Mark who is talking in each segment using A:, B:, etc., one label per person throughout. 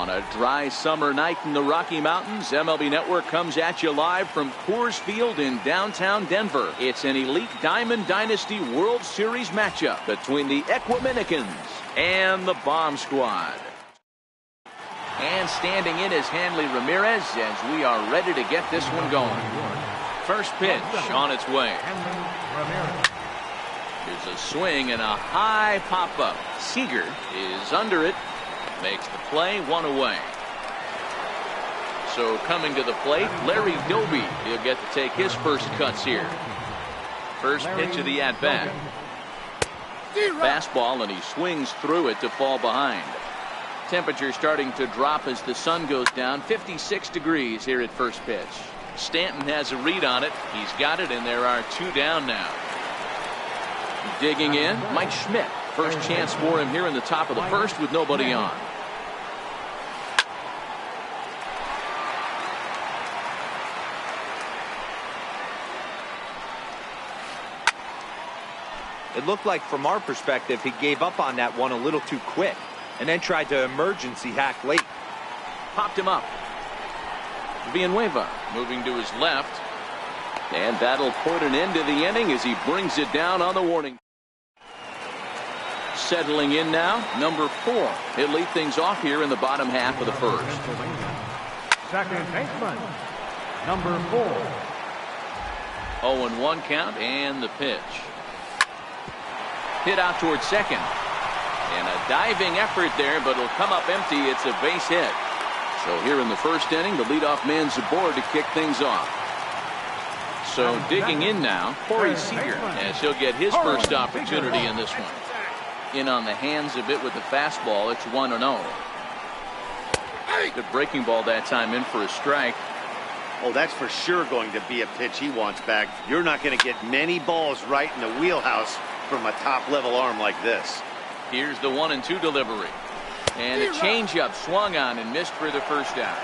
A: On a dry summer night in the Rocky Mountains, MLB Network comes at you live from Coors Field in downtown Denver. It's an elite Diamond Dynasty World Series matchup between the Equimanicans and the Bomb Squad. And standing in is Hanley Ramirez as we are ready to get this one going. First pitch on its way. Here's a swing and a high pop-up. Seager is under it. Makes the play, one away. So coming to the plate, Larry Doby. He'll get to take his first cuts here. First pitch of the at-bat. Fastball, and he swings through it to fall behind. Temperature starting to drop as the sun goes down. 56 degrees here at first pitch. Stanton has a read on it. He's got it, and there are two down now. Digging in, Mike Schmidt. First chance for him here in the top of the first with nobody on.
B: It looked like from our perspective he gave up on that one a little too quick and then tried to emergency hack late.
A: Popped him up. Villanueva moving to his left. And that'll put an end to the inning as he brings it down on the warning. Settling in now, number 4. He'll lead things off here in the bottom half of the first.
C: Second baseman, number 4.
A: 0-1 count and the pitch. Hit out towards second. And a diving effort there, but it'll come up empty. It's a base hit. So here in the first inning, the leadoff man's aboard to kick things off. So digging in now, Corey Seager, as he'll get his first opportunity in this one. In on the hands a bit with the fastball. It's 1-0. Good breaking ball that time, in for a strike.
D: Oh, that's for sure going to be a pitch he wants back. You're not going to get many balls right in the wheelhouse from a top-level arm like this.
A: Here's the 1-2 delivery. And a changeup swung on and missed for the first out.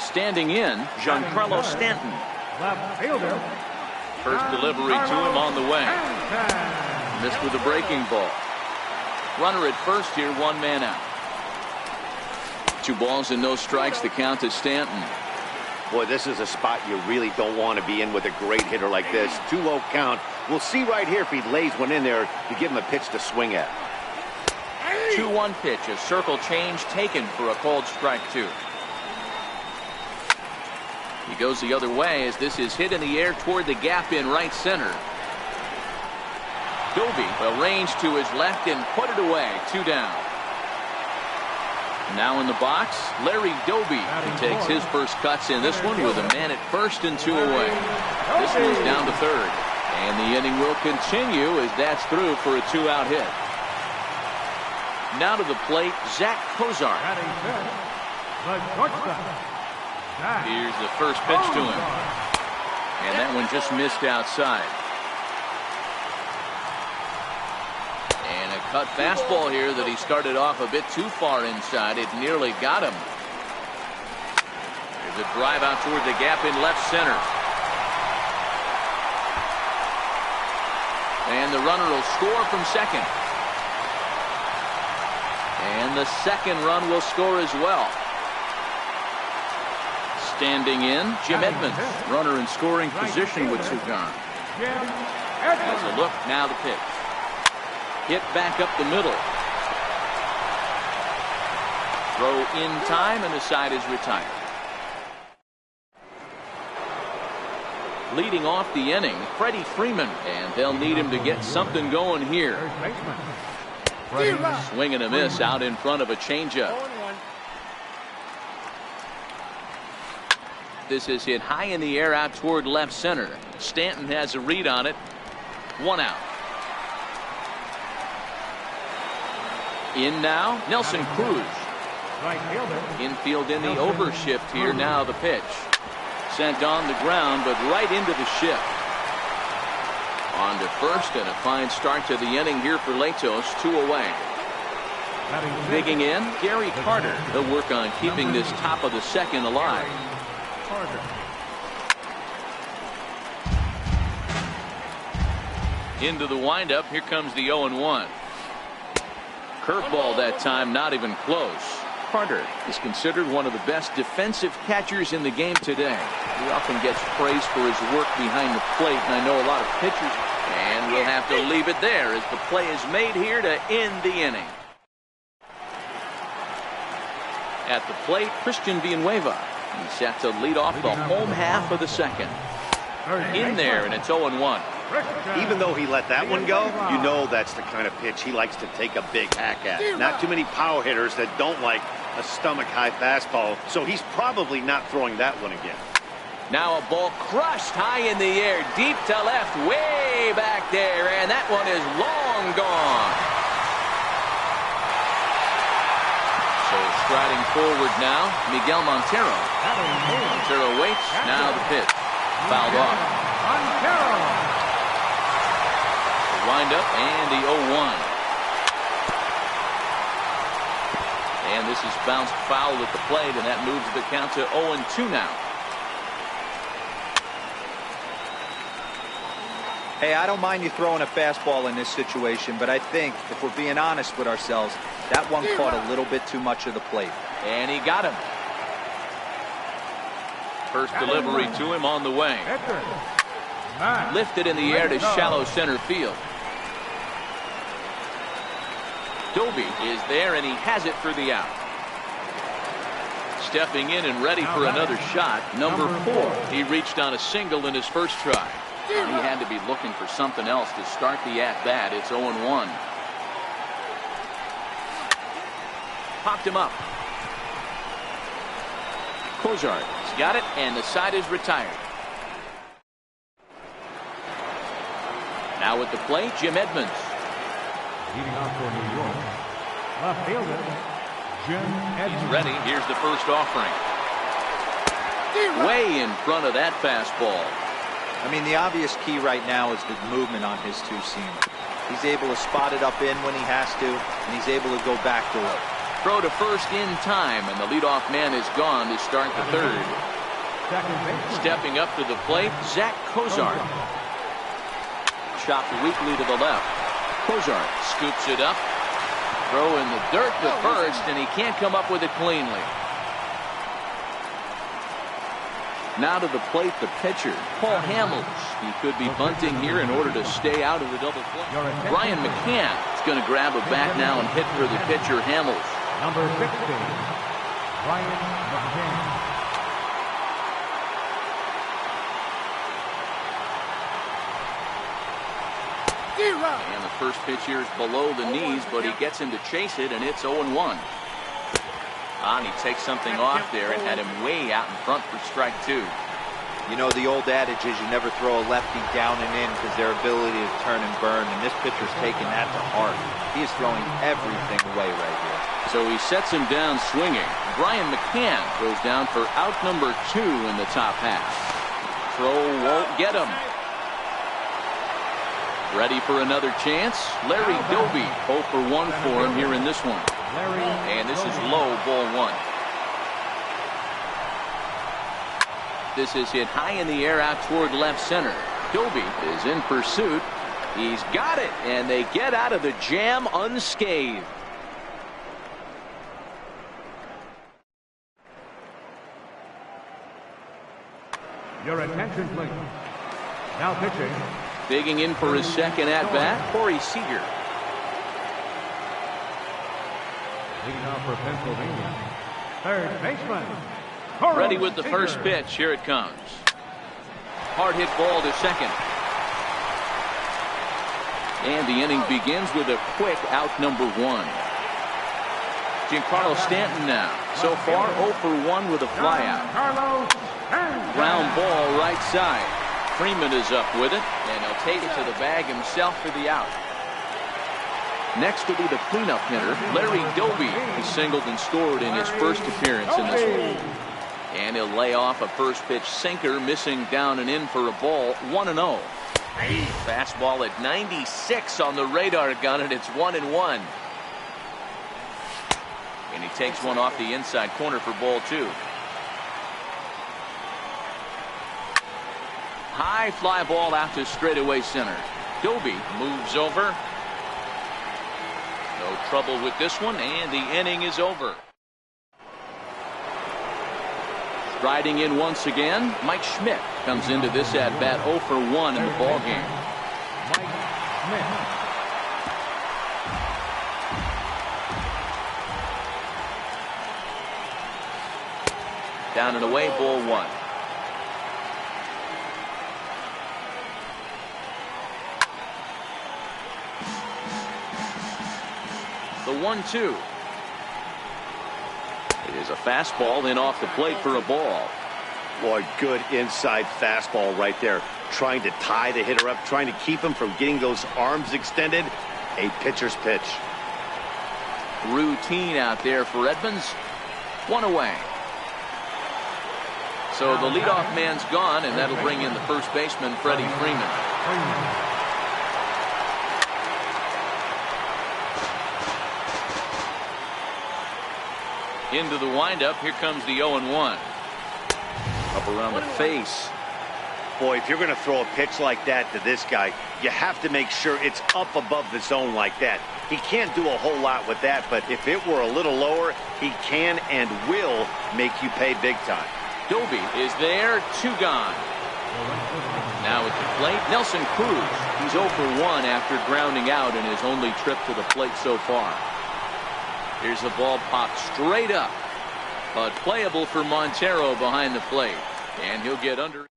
A: Standing in, Giancarlo Stanton.
C: Left fielder.
A: First delivery to him on the way. Missed with a breaking ball. Runner at first here, one man out. 2 balls and no strikes. The count to Stanton.
D: Boy, this is a spot you really don't want to be in with a great hitter like this. 2-0 count. We'll see right here if he lays one in there to give him a pitch to swing at.
A: 2-1 pitch. A circle change taken for a called strike 2. He goes the other way as this is hit in the air toward the gap in right center. Doby will range to his left and put it away. 2 down. Now in the box, Larry Doby. He takes his first cuts in this one with a man at first and 2 away. This one's down to third. And the inning will continue as that's through for a 2-out hit. Now to the plate, Zach Cozart. Here's the first pitch to him. And that one just missed outside. And a cut fastball here that he started off a bit too far inside. It nearly got him. There's a drive out toward the gap in left center. And the runner will score from second. And the second run will score as well. Standing in, Jim Edmonds, runner in scoring position with 2 gone. Has a look, now the pitch. Hit back up the middle. Throw in time, and the side is retired. Leading off the inning, Freddie Freeman, and they'll need him to get something going here. Swing and a miss out in front of a changeup. This is hit high in the air out toward left center. Stanton has a read on it. 1 out. In now, Nelson Cruz. Infield in the overshift here. Now the pitch. Sent on the ground, but right into the shift. On to first, and a fine start to the inning here for Latos. 2 away. Digging in, Gary Carter. He'll work on keeping this top of the second alive. Into the windup. Here comes the 0-1. Curveball that time, not even close. Carter is considered one of the best defensive catchers in the game today. He often gets praised for his work behind the plate, and I know a lot of pitchers. And we'll have to leave it there as the play is made here to end the inning. At the plate, Christian Villanueva. He's set to lead off the home half of the second. In there, and it's 0-1.
D: Even though he let that one go, you know that's the kind of pitch he likes to take a big hack at. Not too many power hitters that don't like a stomach-high fastball, so he's probably not throwing that one again.
A: Now a ball crushed high in the air, deep to left, way back there, and that one is long gone. So striding forward now, Miguel Montero. Montero waits, now the pitch. Fouled off.
C: Montero.
A: The windup and the 0-1. And this is bounced foul at the plate, and that moves the count to 0-2 now.
B: Hey, I don't mind you throwing a fastball in this situation, but I think if we're being honest with ourselves, that one caught a little bit too much of the plate.
A: And he got him. First delivery to him on the way. Lifted in the air to shallow center field. Doby is there, and he has it for the out. Stepping in and ready for another shot, number 4. He reached on a single in his first try. He had to be looking for something else to start the at-bat. It's 0-1. Popped him up. Cozart's got it, and the side is retired. Now at the plate, Jim Edmonds.
C: Leading off for New York, left fielder, Jim Edmonds.
A: He's ready. Here's the first offering. Way in front of that fastball.
B: I mean, the obvious key right now is the movement on his two-seamer. He's able to spot it up in when he has to, and he's able to go back to it.
A: Throw to first in time, and the leadoff man is gone to start the third. Stepping up to the plate, Zach Cozart. Chopped weakly to the left. Cozart scoops it up. Throw in the dirt to first, and he can't come up with it cleanly. Now to the plate, the pitcher, Paul Hamels. He could be bunting here in order to stay out of the double play. Brian McCann is going to grab a bat now and hit for the pitcher, Hamels.
C: Number 60, Brian McCann.
A: And the first pitch here is below the knees, but he gets him to chase it, and it's 0-1. And he takes something off there and had him way out in front for strike 2.
B: You know, the old adage is you never throw a lefty down and in because their ability to turn and burn, and this pitcher's taking that to heart. He is throwing everything away right here.
A: So he sets him down swinging. Brian McCann goes down for out number 2 in the top half. Throw won't get him. Ready for another chance? Larry Doby, 0 for 1 for him here in this one. And this is low, ball 1. This is hit high in the air out toward left center. Doby is in pursuit. He's got it, and they get out of the jam unscathed.
C: Your attention, please. Now pitching.
A: Digging in for his second at-bat, Corey Seager.
C: Leading off for Pennsylvania, third baseman.
A: Ready with the first pitch. Here it comes. Hard hit ball to second. And the inning begins with a quick out number 1. Giancarlo Stanton now. So far 0 for 1 with a flyout. Ground ball right side. Freeman is up with it, and he'll take it to the bag himself for the out. Next will be the cleanup hitter, Larry Doby. He singled and scored in his first appearance in this one. And he'll lay off a first pitch sinker, missing down and in for a ball, 1-0. Fastball at 96 on the radar gun, and it's 1-1. And he takes one off the inside corner for ball 2. High fly ball out to straightaway center. Doby moves over. No trouble with this one, and the inning is over. Riding in once again, Mike Schmidt comes into this at-bat 0 for 1 in the ballgame.
C: Mike Schmidt.
A: Down and away, ball 1. The 1-2. It is a fastball in off the plate for a ball.
D: Boy, good inside fastball right there. Trying to tie the hitter up, trying to keep him from getting those arms extended. A pitcher's pitch.
A: Routine out there for Edmonds. 1 away. So the leadoff man's gone, and that'll bring in the first baseman, Freddie Freeman. Into the windup. Here comes the 0-1. Up around the face.
D: Boy, if you're going to throw a pitch like that to this guy, you have to make sure it's up above the zone like that. He can't do a whole lot with that, but if it were a little lower, he can and will make you pay big time.
A: Doby is there. 2 gone. Now at the plate, Nelson Cruz. He's 0 for 1 after grounding out in his only trip to the plate so far. Here's the ball popped straight up, but playable for Montero behind the plate, and he'll get under.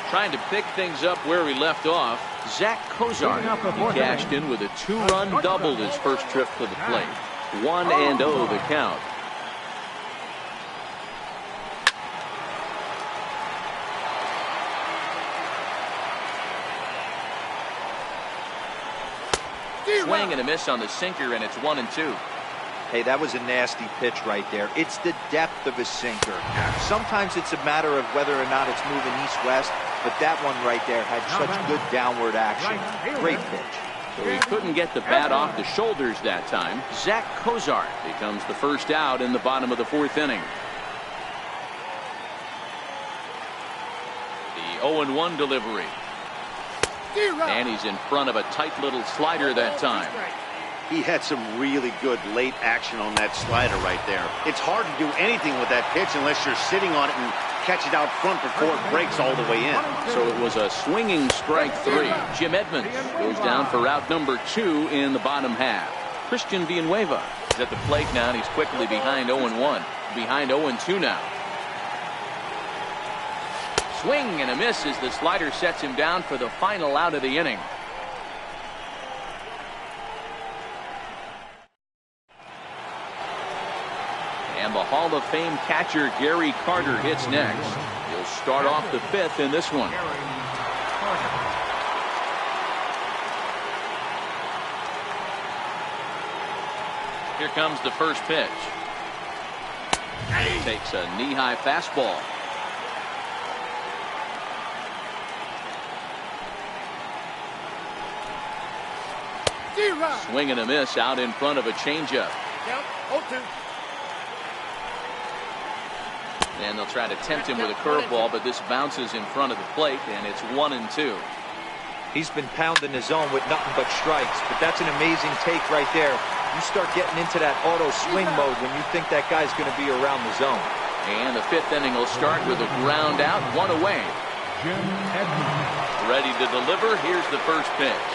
A: Trying to pick things up where he left off, Zach Kozar. He cashed in with a 2-run double his first trip to the plate. 1-0 the count. Swing and a miss on the sinker, and it's 1-2.
B: Hey, that was a nasty pitch right there. It's the depth of his sinker. Sometimes it's a matter of whether or not it's moving east-west, but that one right there had such good downward action. Great pitch.
A: So he couldn't get the bat off the shoulders that time. Zach Kozar becomes the first out in the bottom of the 4th inning. The 0-1 delivery. And he's in front of a tight little slider that time.
D: He had some really good late action on that slider right there. It's hard to do anything with that pitch unless you're sitting on it and catch it out front before it breaks all the way in.
A: So it was a swinging strike 3. Jim Edmonds goes down for out number 2 in the bottom half. Christian Villanueva is at the plate now, and he's quickly behind 0-1. Behind 0-2 now. Swing and a miss as the slider sets him down for the final out of the inning. And the Hall of Fame catcher Gary Carter hits next. He'll start off the 5th in this one. Here comes the first pitch. Takes a knee-high fastball. Swing and a miss out in front of a changeup. And they'll try to tempt him with a curveball, but this bounces in front of the plate, and it's 1-2.
B: He's been pounding the zone with nothing but strikes, but that's an amazing take right there. You start getting into that auto swing mode when you think that guy's going to be around the zone.
A: And the 5th inning will start with a ground out, 1 away.
C: Jim Edmonds.
A: Ready to deliver. Here's the first pitch.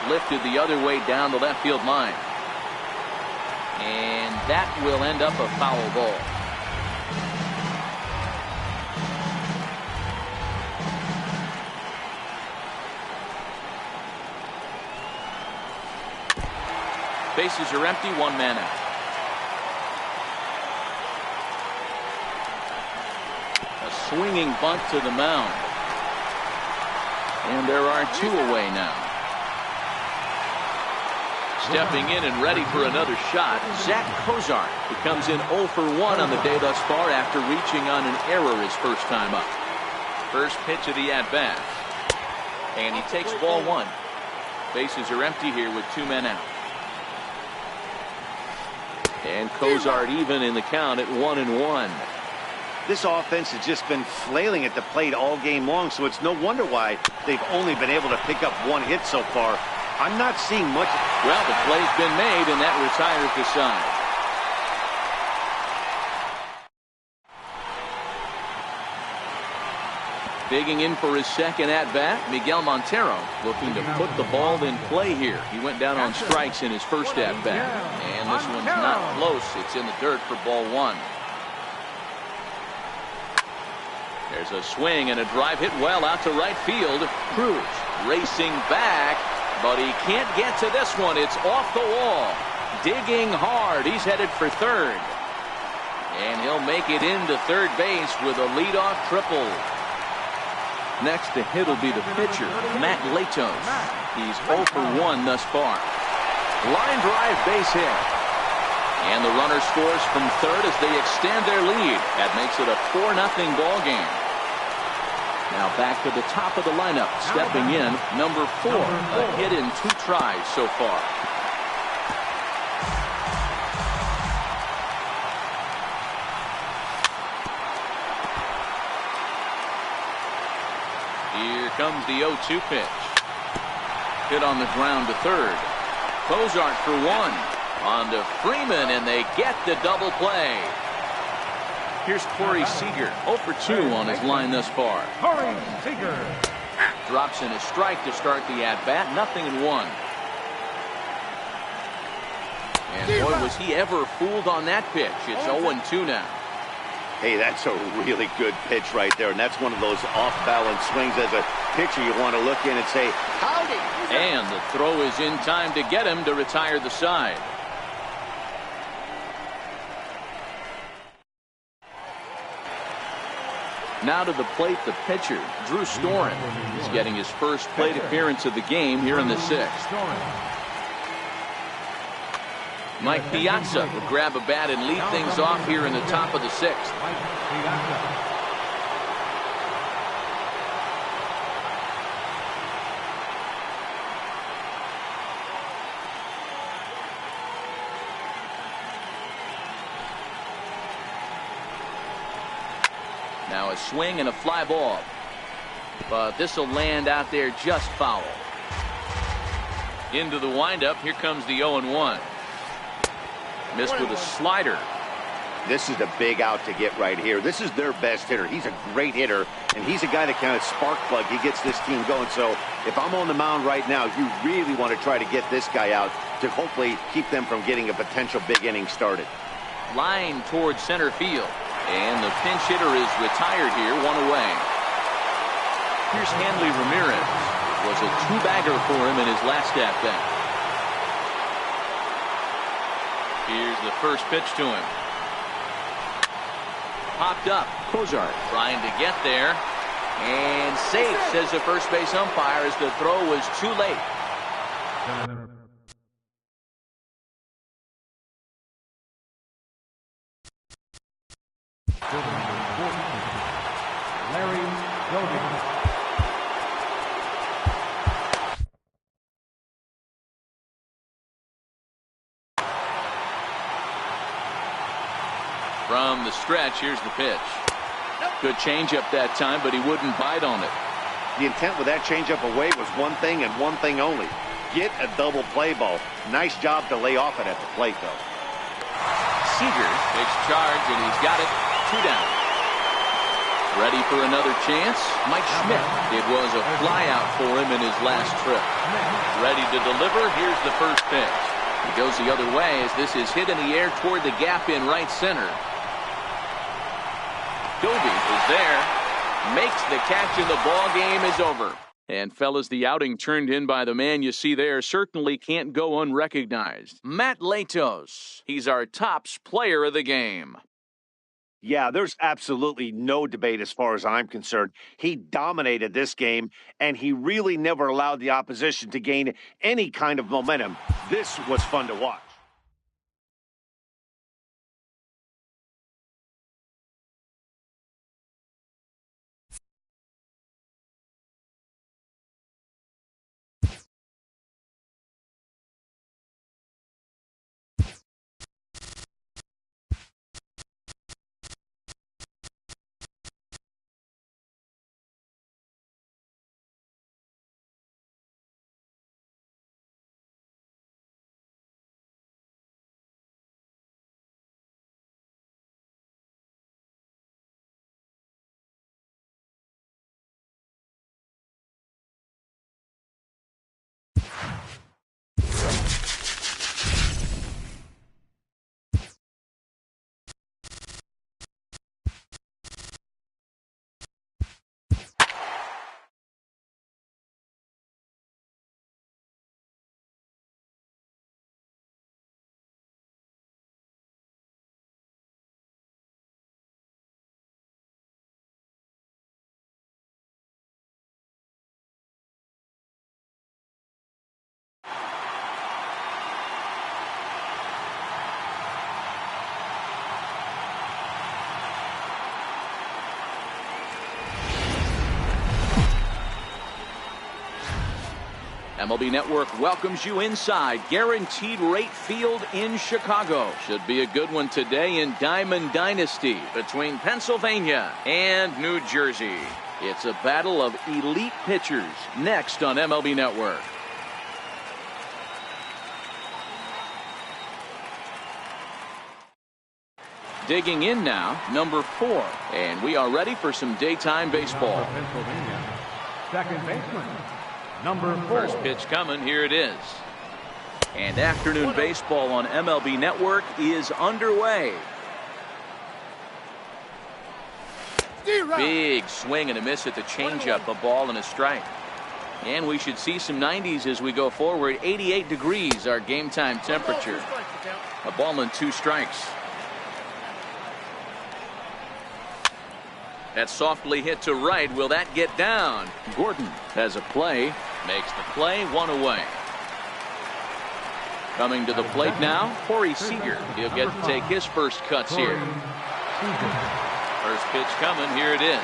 A: Lifted the other way down the left field line. And that will end up a foul ball. Bases are empty, 1 man out. A swinging bunt to the mound. And there are 2 away now. Stepping in and ready for another shot, Zach Kozar, who comes in 0 for 1 on the day thus far after reaching on an error his first time up. First pitch of the at-bat. And he takes ball 1. Bases are empty here with 2 men out. And Kozar even in the count at 1-1.
D: This offense has just been flailing at the plate all game long, so it's no wonder why they've only been able to pick up 1 hit so far. I'm not seeing much.
A: Well, the play's been made, and that retires the side. Digging in for his second at-bat, Miguel Montero looking to put the ball in play here. He went down on strikes in his first at-bat. And this one's not close. It's in the dirt for ball one. There's a swing and a drive hit well out to right field. Cruz racing back, but he can't get to this one. It's off the wall. Digging hard. He's headed for third. And he'll make it into third base with a leadoff triple. Next to hit will be the pitcher, Matt Latos. He's 0 for 1 thus far. Line drive base hit. And the runner scores from third as they extend their lead. That makes it a 4-0 ball game. Now back to the top of the lineup. Stepping in, number 4. A hit in 2 tries so far. Here comes the 0-2 pitch. Hit on the ground to third. Cozart for 1. On to Freeman, and they get the double play. Here's Corey Seager, 0 for 2 on his line thus far.
C: Corey Seager.
A: Drops in a strike to start the at-bat. 0-1. And boy, was he ever fooled on that pitch. It's 0-2 now.
D: Hey, that's a really good pitch right there, and that's one of those off-balance swings. As a pitcher, you want to look in and say, howdy.
A: And the throw is in time to get him to retire the side. Now to the plate, the pitcher, Drew Storen. He's getting his first plate appearance of the game here in the 6th. Mike Piazza will grab a bat and lead things off here in the top of the 6th. Now a swing and a fly ball. But this will land out there just foul. Into the windup. Here comes the 0-1. Missed with a slider.
D: This is the big out to get right here. This is their best hitter. He's a great hitter, and he's a guy that kind of spark plug. He gets this team going. So if I'm on the mound right now, you really want to try to get this guy out to hopefully keep them from getting a potential big inning started.
A: Line towards center field. And the pinch hitter is retired here, 1 away. Here's Hanley Ramirez. It was a 2-bagger for him in his last at-bat. Here's the first pitch to him. Popped up. Cozart trying to get there. And safe, says the first base umpire, as the throw was too late.
C: Larry Doby.
A: From the stretch, here's the pitch. Good changeup that time, but he wouldn't bite on it.
D: The intent with that changeup away was one thing and one thing only. Get a double play ball. Nice job to lay off it at the plate, though.
A: Seager takes charge, and he's got it. 2 down. Ready for another chance? Mike Schmidt. It was a flyout for him in his last trip. Ready to deliver. Here's the first pitch. He goes the other way as this is hit in the air toward the gap in right center. Doby is there, makes the catch, and the ball game is over. And fellas, the outing turned in by the man you see there certainly can't go unrecognized. Matt Latos. He's our tops player of the game.
D: Yeah, there's absolutely no debate as far as I'm concerned. He dominated this game, and he really never allowed the opposition to gain any kind of momentum. This was fun to watch.
A: MLB Network welcomes you inside Guaranteed Rate Field in Chicago. Should be a good one today in Diamond Dynasty between Pennsylvania and New Jersey. It's a battle of elite pitchers next on MLB Network. Digging in now, number 4. And we are ready for some daytime baseball.
C: Pennsylvania. Second baseman, number 4.
A: First pitch coming, here it is. And afternoon baseball on MLB Network is underway. Big swing and a miss at the changeup, a ball and a strike. And we should see some 90s as we go forward. 88 degrees, our game time temperature. A ball and 2 strikes. That's softly hit to right. Will that get down? Gordon has a play. Makes the play, 1 away. Coming to the plate now, Corey Seager. He'll get to take his first cuts here. First pitch coming, here it is.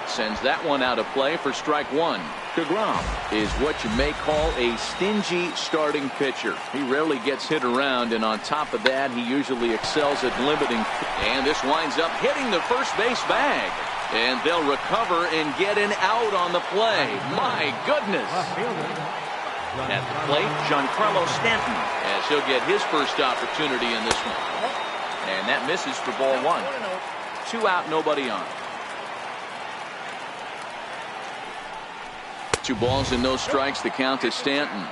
A: Sends that one out of play for strike 1. DeGrom is what you may call a stingy starting pitcher. He rarely gets hit around, and on top of that, he usually excels at limiting. And this winds up hitting the first base bag. And they'll recover and get an out on the play. My goodness. At the plate, Giancarlo Stanton, as he'll get his first opportunity in this one. And that misses for ball 1. 2 out, nobody on. 2 balls and no strikes. The count to Stanton.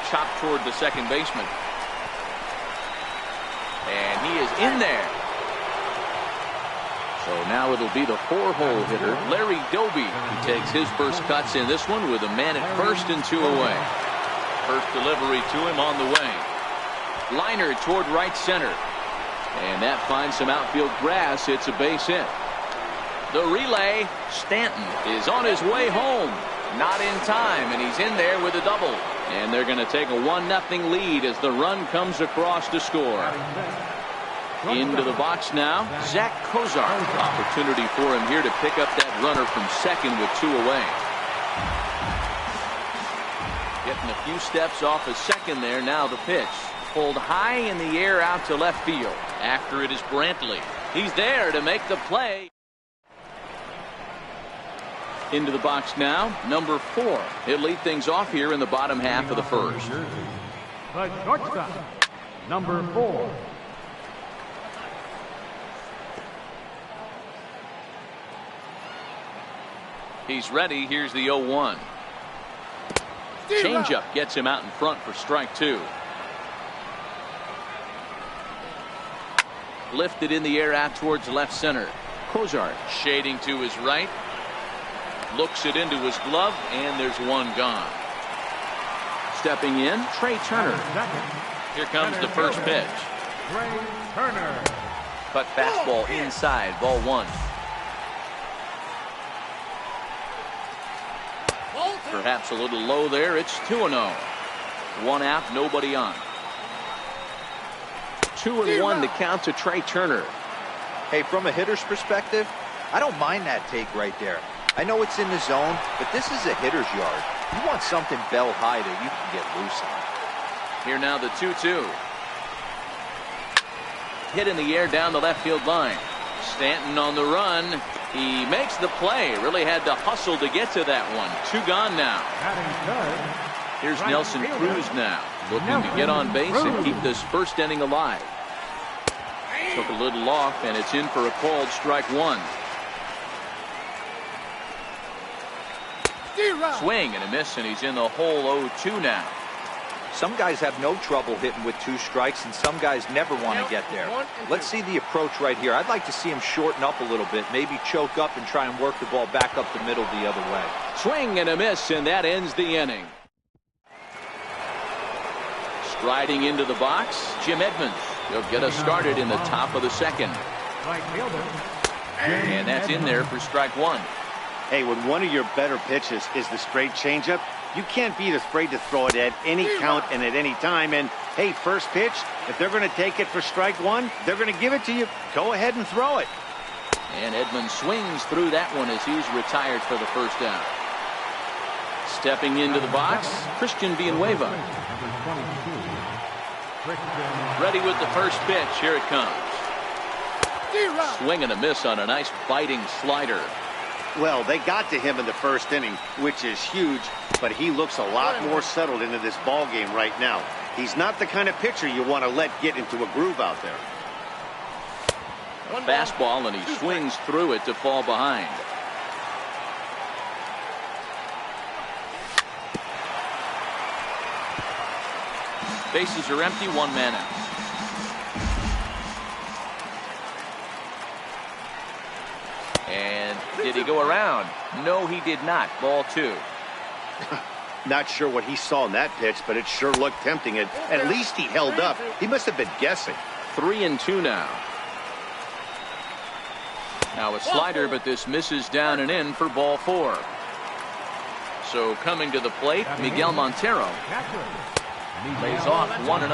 A: Chopped toward the second baseman. And he is in there. So now it'll be the 4-hole hitter, Larry Doby, who takes his first cuts in this one with a man at first and 2 away. First delivery to him on the way. Liner toward right center. And that finds some outfield grass. It's a base hit. The relay. Stanton is on his way home. Not in time, and he's in there with a double. And they're going to take a 1-0 lead as the run comes across to score. Into the box now, Zach Kozar. Opportunity for him here to pick up that runner from second with 2 away. Getting a few steps off of second there. Now the pitch. Pulled high in the air out to left field. After it is Brantley. He's there to make the play. Into the box now, number 4. He'll lead things off here in the bottom half of the first.
C: The shortstop, number 4.
A: He's ready. Here's the 0-1. Changeup gets him out in front for strike 2. Lifted in the air out towards left center. Kozar shading to his right. Looks it into his glove, and there's 1 gone. Stepping in, Trey Turner. Here comes the first pitch.
C: Trey Turner.
A: Cut fastball inside, ball 1. Perhaps a little low there. It's 2-0. 1 out, nobody on. 2-1 to count to Trey Turner.
B: Hey, from a hitter's perspective, I don't mind that take right there. I know it's in the zone, but this is a hitter's yard. You want something bell high that you can get loose on.
A: Here now the 2-2. Hit in the air down the left field line. Stanton on the run. He makes the play. Really had to hustle to get to that one. 2 gone now. Here's Nelson Cruz now. Looking to get on base and keep this first inning alive. Took a little off, and it's in for a called strike 1. Swing and a miss, and he's in the hole 0-2 now.
B: Some guys have no trouble hitting with 2 strikes, and some guys never want to get there. Let's see the approach right here. I'd like to see him shorten up a little bit, maybe choke up and try and work the ball back up the middle the other way.
A: Swing and a miss, and that ends the inning. Striding into the box, Jim Edmonds. He'll get us started in the top of the second. And that's in there for strike 1.
D: Hey, when one of your better pitches is the straight changeup, you can't be afraid to throw it at any count and at any time. And, hey, first pitch, if they're going to take it for strike 1, they're going to give it to you. Go ahead and throw it.
A: And Edmonds swings through that one as he's retired for the first down. Stepping into the box, Christian Villanueva. Ready with the first pitch. Here it comes. Swing and a miss on a nice biting slider.
D: Well, they got to him in the first inning, which is huge, but he looks a lot more settled into this ball game right now. He's not the kind of pitcher you want to let get into a groove out there.
A: A fastball, and he swings through it to fall behind. Bases are empty, one man out. And did he go around? No, he did not. Ball 2.
D: Not sure what he saw in that pitch, but it sure looked tempting. And at least he held up. He must have been guessing.
A: 3-2 now. Now a slider, but this misses down and in for ball 4. So coming to the plate, Miguel Montero. Lays off 1-0.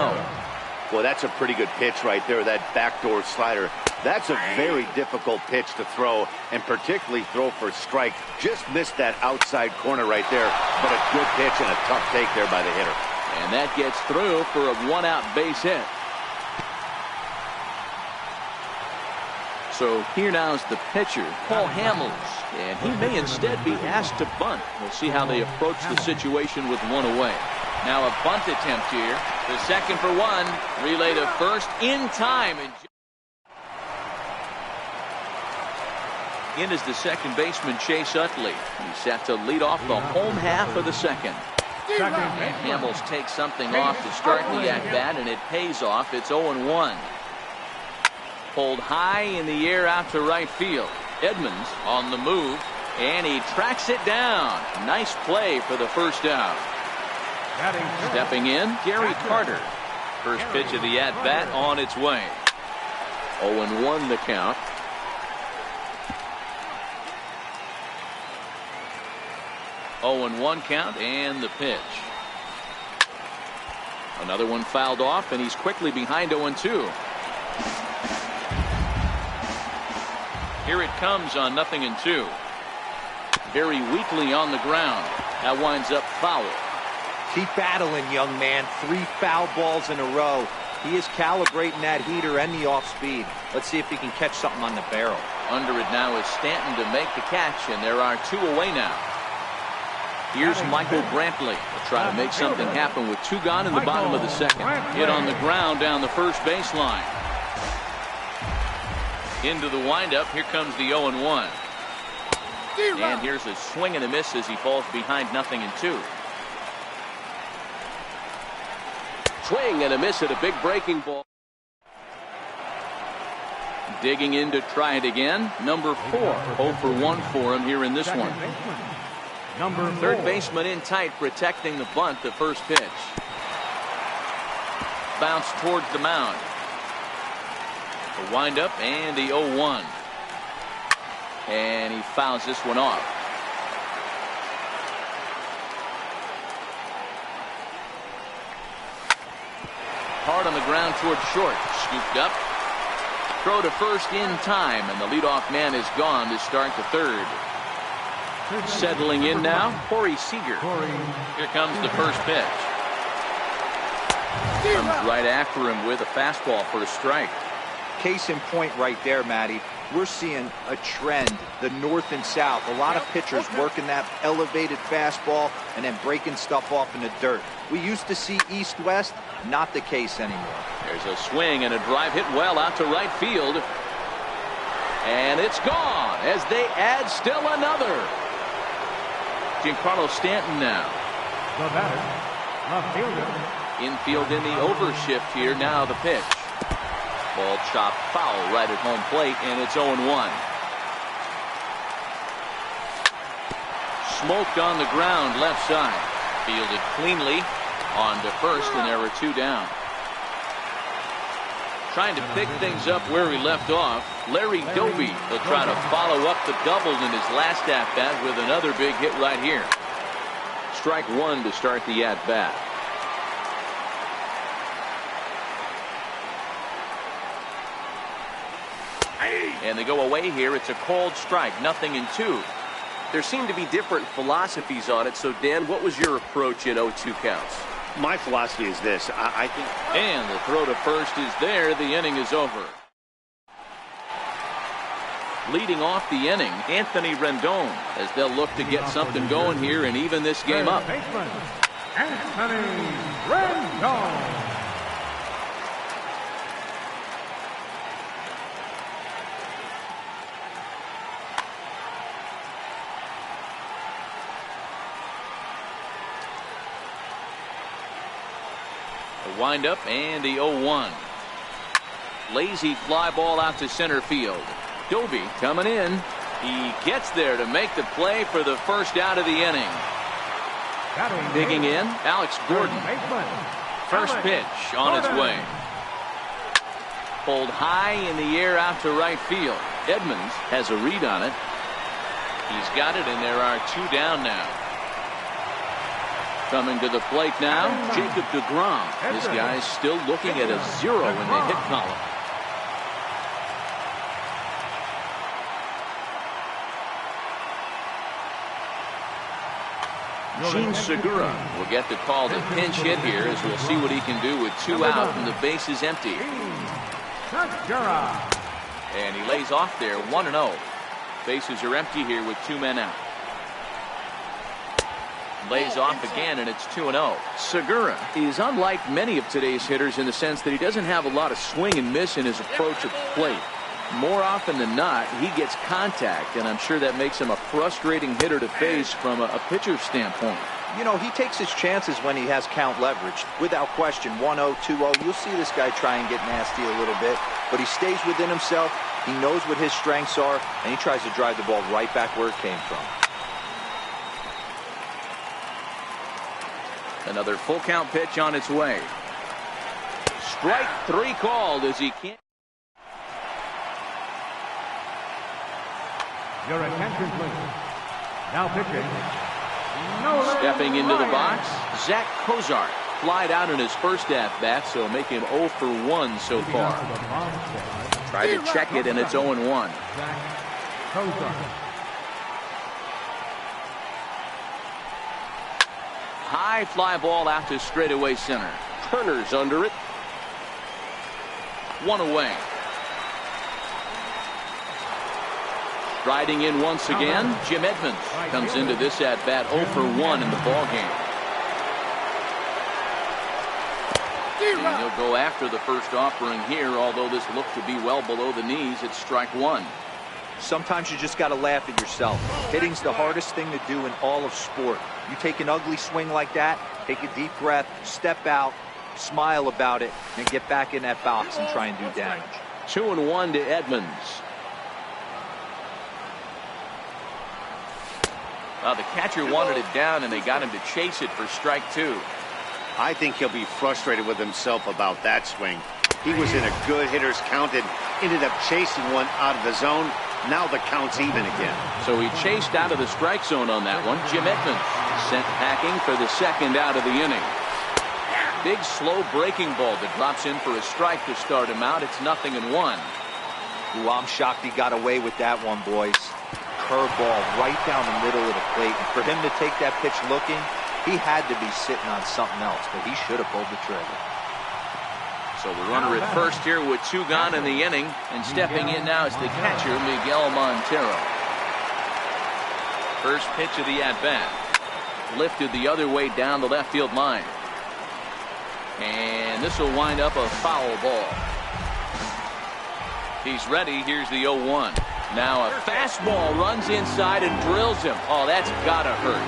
D: Well, that's a pretty good pitch right there, that backdoor slider. That's a very difficult pitch to throw, and particularly throw for strike. Just missed that outside corner right there, but a good pitch and a tough take there by the hitter.
A: And that gets through for a 1-out base hit. So here now is the pitcher, Paul Hamels, and he may instead be asked to bunt. We'll see how they approach the situation with one away. Now a bunt attempt here. The second for one. Relay to first in time. In is the second baseman, Chase Utley. He's set to lead off the home half of the second. And Hamels takes something off to start the at-bat, and it pays off. It's 0-1. Pulled high in the air out to right field. Edmonds on the move, and he tracks it down. Nice play for the first out. Stepping in, Gary Carter. First pitch of the at-bat on its way. 0-1 the count. 0-1 count, and the pitch. Another one fouled off, and he's quickly behind 0-2. Here it comes on 0-2. Very weakly on the ground. That winds up foul.
B: Keep battling, young man. 3 foul balls in a row. He is calibrating that heater and the off speed. Let's see if he can catch something on the barrel.
A: Under it now is Stanton to make the catch, and there are 2 away now. Here's Michael Brantley to try to make something happen with 2 gone in the bottom of the second. Hit on the ground down the first baseline. Into the windup. Here comes the 0-1. And here's a swing and a miss as he falls behind 0-2. Swing and a miss at a big breaking ball. Digging in to try it again. Number 4. 0 for 1 for him here in this one. Third baseman in tight, protecting the bunt. The first pitch. Bounce towards the mound. The windup and the 0-1. And he fouls this one off. Hard on the ground towards short. Scooped up. Throw to first in time, and the leadoff man is gone to start the third. Settling in now, Corey Seager. Here comes the first pitch. Comes right after him with a fastball for a strike.
B: Case in point right there, Matty. We're seeing a trend, the north and south. A lot of pitchers working that elevated fastball and then breaking stuff off in the dirt. We used to see east-west, not the case anymore.
A: There's a swing and a drive hit well out to right field. And it's gone as they add still another. Giancarlo Stanton now.
C: The batter, left fielder.
A: Infield in the overshift here. Now the pitch. Ball chopped foul right at home plate, and it's 0-1. Smoked on the ground left side. Fielded cleanly on to first, and there were 2 down. Trying to pick things up where he left off. Larry Doby will try to follow up the double in his last at-bat with another big hit right here. Strike 1 to start the at-bat. And they go away here. It's a cold strike, 0-2.
E: There seem to be different philosophies on it. So, Dan, what was your approach in 0-2 counts?
D: My philosophy is this. I think.
A: And the throw to first is there. The inning is over. Leading off the inning, Anthony Rendon, as they'll look to get something going here and even this game up.
C: Anthony Rendon.
A: The windup and the 0-1. Lazy fly ball out to center field. Doby coming in. He gets there to make the play for the first out of the inning. Digging in, Alex Gordon. First pitch on its way. Pulled high in the air out to right field. Edmonds has a read on it. He's got it, and there are 2 down now. Coming to the plate now, Jacob deGrom. This guy's still looking at a 0 in the hit column. Jean Segura will get the call to pinch hit here, as we'll see what he can do with 2 out and the base is empty. And he lays off there, 1-0. Bases are empty here with 2 men out. Lays off again, and it's 2-0. Segura is unlike many of today's hitters in the sense that he doesn't have a lot of swing and miss in his approach at the plate. More often than not, he gets contact, and I'm sure that makes him a frustrating hitter to face from a pitcher's standpoint.
B: You know, he takes his chances when he has count leveraged. Without question, 1-0, 2-0, you'll see this guy try and get nasty a little bit, but he stays within himself. He knows what his strengths are, and he tries to drive the ball right back where it came from.
A: Another full count pitch on its way. Strike 3 called as he can't.
C: Your attention, please. Now pitching.
A: Stepping into the box, Zach Cozart. Flied out in his first at-bat, so make him 0 for 1 so far. Try to check it, and it's 0-1. High fly ball out to straightaway center. Turner's under it. 1 away. Riding in once again, Jim Edmonds comes into this at-bat 0 for 1 in the ballgame. And he'll go after the first offering here, although this looked to be well below the knees. It's strike 1.
B: Sometimes you just got to laugh at yourself. Hitting's the hardest thing to do in all of sport. You take an ugly swing like that, take a deep breath, step out, smile about it, and get back in that box and try and do damage.
A: 2-1 to Edmonds. The catcher wanted it down, and they got him to chase it for strike 2.
D: I think he'll be frustrated with himself about that swing. He was in a good hitter's count and ended up chasing one out of the zone. Now the count's even again.
A: So he chased out of the strike zone on that one. Jim Edmonds sent packing for the second out of the inning. Big slow breaking ball that drops in for a strike to start him out. It's 0-1.
B: Ooh, I'm shocked he got away with that one, boys. Curveball right down the middle of the plate. And for him to take that pitch looking, he had to be sitting on something else, but he should have pulled the trigger.
A: So the runner at first here with 2 gone in the inning, and stepping in now is the catcher, Miguel Montero. First pitch of the at-bat. Lifted the other way down the left field line. And this will wind up a foul ball. He's ready. Here's the 0-1. Now a fastball runs inside and drills him. Oh, that's gotta hurt.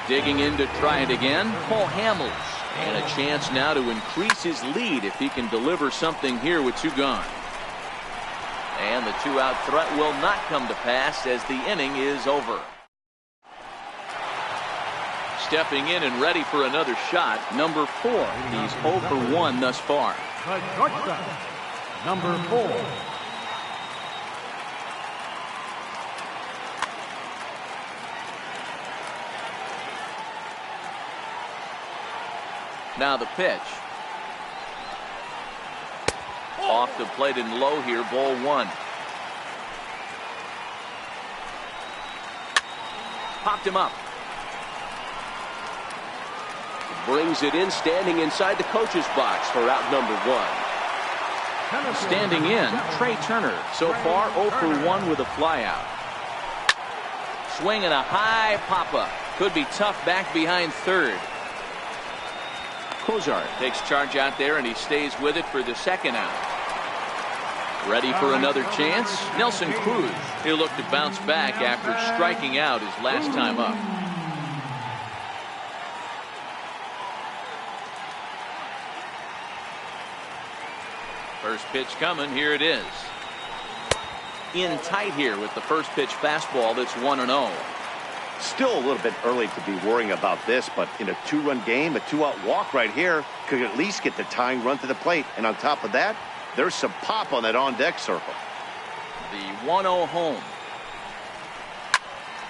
A: Digging in to try it again, Paul Hamels. And a chance now to increase his lead if he can deliver something here with 2 gone. And the 2-out threat will not come to pass as the inning is over. Stepping in and ready for another shot, number 4. He's 0 for 1 thus far.
C: The shortstop, number 4.
A: Now the pitch. Off the plate and low here, ball one. Popped him up.
E: Brings it in, standing inside the coach's box for out number one.
A: Standing in, Trey Turner. So far, 0 for 1 with a flyout. Swinging a high pop-up. Could be tough back behind third. Cozart takes charge out there, and he stays with it for the second out. Ready for another chance? Nelson Cruz. He'll look to bounce back after striking out his last time up. First pitch coming. Here it is. In tight here with the first pitch fastball that's 1-0.
D: Still a little bit early to be worrying about this, but in a 2-run game, a 2-out walk right here could at least get the tying run to the plate. And on top of that, there's some pop on that on-deck circle.
A: The 1-0 home.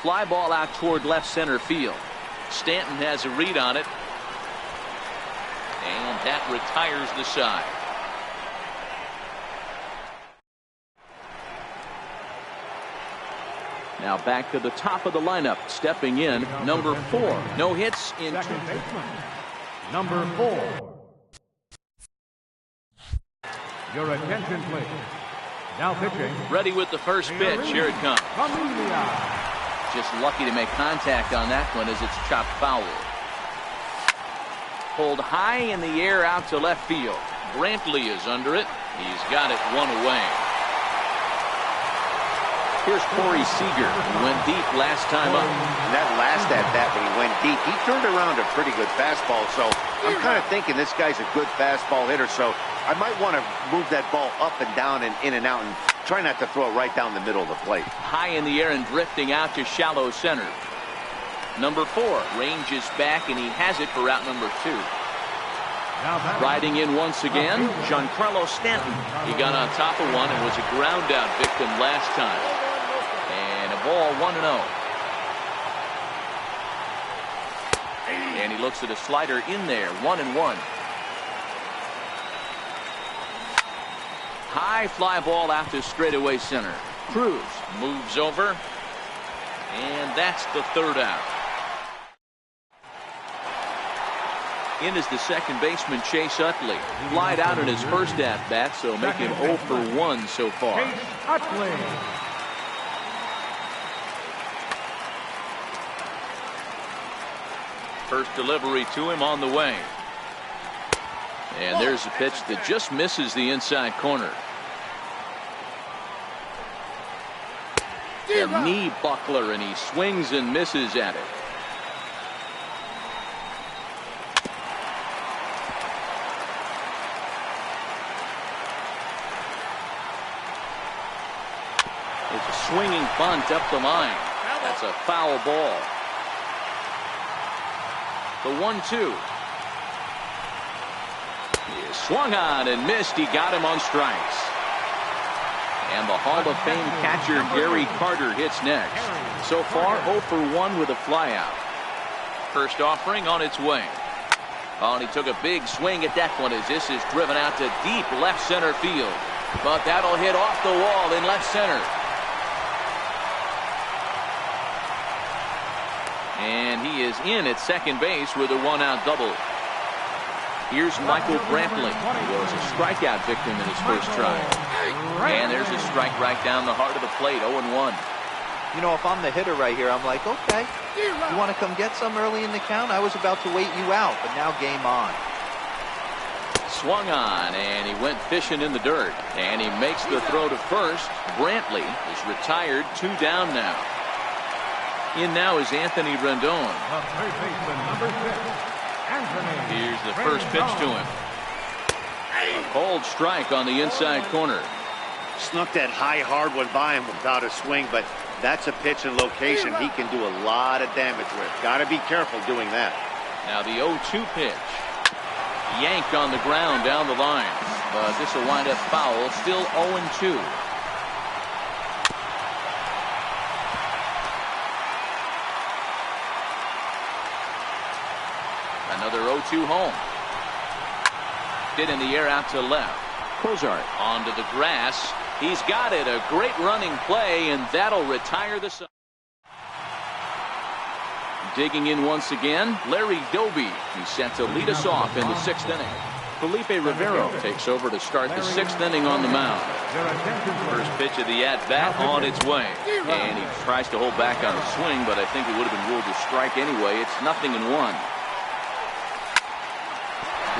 A: Fly ball out toward left center field. Stanton has a read on it. And that retires the side. Now back to the top of the lineup. Stepping in, number 4. No hits in 2.
C: Second baseman, number 4. Your attention, please. Now pitching.
A: Ready with the first pitch. Here it comes.
C: Familia.
A: Just lucky to make contact on that one as it's chopped foul. Pulled high in the air out to left field. Brantley is under it. He's got it one away. Here's Corey Seager, who went deep last time up.
D: And that last at-bat when he went deep, he turned around a pretty good fastball. So I'm kind of thinking this guy's a good fastball hitter. So I might want to move that ball up and down and in and out and try not to throw it right down the middle of the plate.
A: High in the air and drifting out to shallow center. Number 4 ranges back, and he has it for out number 2. Riding in once again, Giancarlo Stanton. He got on top of one and was a ground out victim last time. And a ball 1-0. And he looks at a slider in there, 1-1. High fly ball out to straightaway center. Cruz moves over, and that's the third out. In is the second baseman, Chase Utley. Flied out in his first at-bat, so make him 0 for 1 so far.
C: Chase Utley.
A: First delivery to him on the way. And there's a pitch that just misses the inside corner. A knee buckler, and he swings and misses at it. It's a swinging bunt up the line. That's a foul ball. The 1-2. He swung on and missed. He got him on strikes. And the Hall of Fame catcher Gary Carter hits next. So far 0 for 1 with a flyout. First offering on its way. Oh, and he took a big swing at that one as this is driven out to deep left center field. But that'll hit off the wall in left center. And he is in at second base with a 1-out double. Here's Michael Brantley, who was a strikeout victim in his first try. And there's a strike right down the heart of the plate, 0-1.
B: You know, if I'm the hitter right here, I'm like, okay, you want to come get some early in the count? I was about to wait you out, but now game on.
A: Swung on, and he went fishing in the dirt. And he makes the throw to first. Brantley is retired, 2 down now. In now is Anthony Rendon.
C: The third baseman, number 6, Anthony.
A: Here's the first pitch to him. A cold strike on the inside corner.
D: Snuck that high hard one by him without a swing, but that's a pitch and location he can do a lot of damage with. Got to be careful doing that.
A: Now the 0-2 pitch. Yanked on the ground down the line. But this will wind up foul. Still 0-2. Another 0-2 home. Hit in the air out to left. Cozart onto the grass. He's got it. A great running play, and that'll retire the side. Digging in once again, Larry Doby. He's set to lead us off in the 6th inning. Felipe Rivero takes over to start the 6th inning on the mound. First pitch of the at-bat on its way. And he tries to hold back on the swing, but I think it would have been ruled a strike anyway. It's 0-1.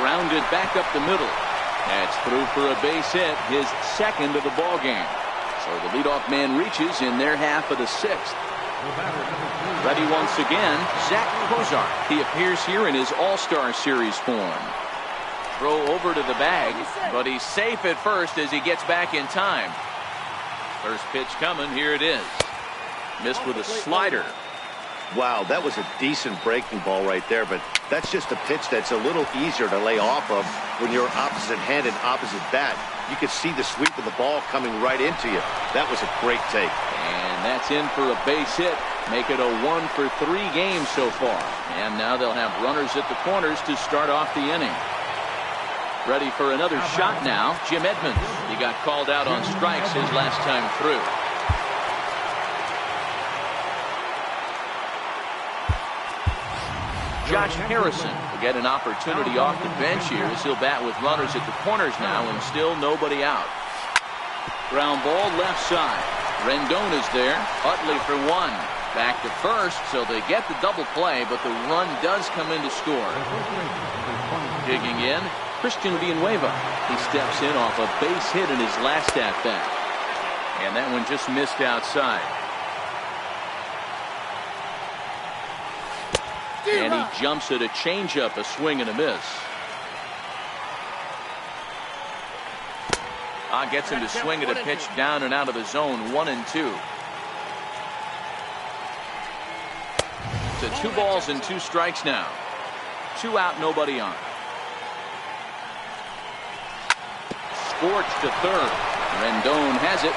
A: Grounded back up the middle. That's through for a base hit, his 2nd of the ball game. So the leadoff man reaches in their half of the 6th. Ready once again, Zach Cozart. He appears here in his All-Star Series form. Throw over to the bag, but he's safe at first as he gets back in time. First pitch coming, here it is. Missed with a slider.
D: Wow, that was a decent breaking ball right there, but that's just a pitch that's a little easier to lay off of when you're opposite hand and opposite bat. You could see the sweep of the ball coming right into you. That was a great take.
A: And that's in for a base hit. Make it a 1-for-3 game so far. And now they'll have runners at the corners to start off the inning. Ready for another shot now, Jim Edmonds. He got called out on strikes his last time through. Josh Harrison will get an opportunity off the bench here as he'll bat with runners at the corners now, and still nobody out. Ground ball left side. Rendon is there. Utley for 1. Back to first, so they get the double play, but the run does come in to score. Digging in, Christian Villanueva. He steps in off a base hit in his last at-bat. And that one just missed outside. And he jumps at a changeup, a swing and a miss. Gets him to swing at a pitch down and out of the zone, 1-2. To 2 balls and 2 strikes now. 2 out, nobody on. Scorched to third. Rendon has it.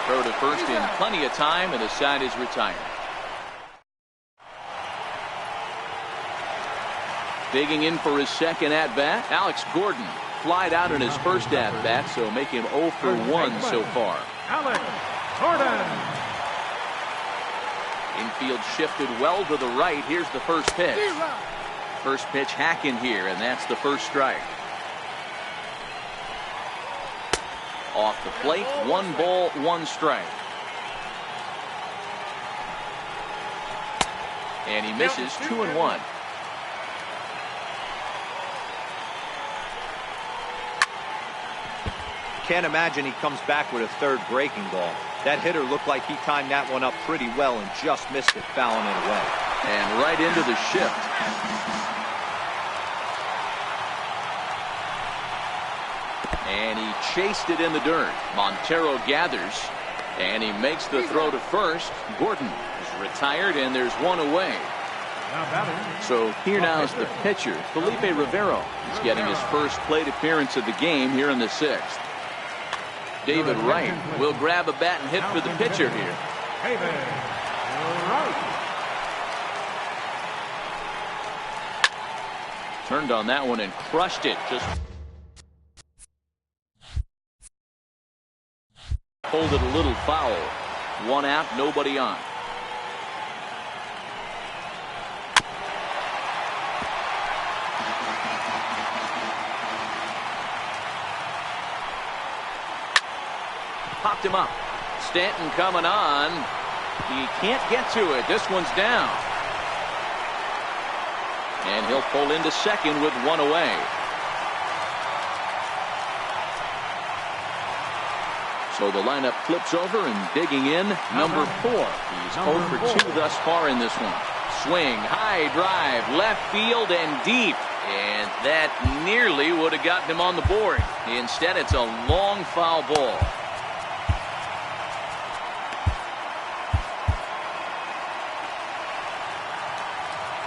A: Throw to first in plenty of time, and the side is retired. Digging in for his 2nd at-bat, Alex Gordon. Flied out in his first at-bat, so make him 0 for 1 so far.
C: Alex Gordon.
A: Infield shifted well to the right. Here's the first pitch. First pitch hack in here, and that's the first strike. Off the plate, 1 ball, 1 strike. And he misses 2-1.
B: Can't imagine he comes back with a 3rd breaking ball. That hitter looked like he timed that one up pretty well and just missed it, fouling it away.
A: And right into the shift. And he chased it in the dirt. Montero gathers, and he makes the throw to first. Gordon is retired, and there's 1 away. So here now is the pitcher, Felipe Rivero. He's getting his first plate appearance of the game here in the 6th. David Wright will grab a bat and hit for the pitcher here. Turned on that one and crushed it. Just pulled it a little foul. 1 out, nobody on. Popped him up. Stanton coming on. He can't get to it. This one's down. And he'll pull into second with 1 away. So the lineup flips over, and digging in, number 4. He's 0 for 2 thus far in this one. Swing, high drive, left field and deep. And that nearly would have gotten him on the board. Instead, it's a long foul ball.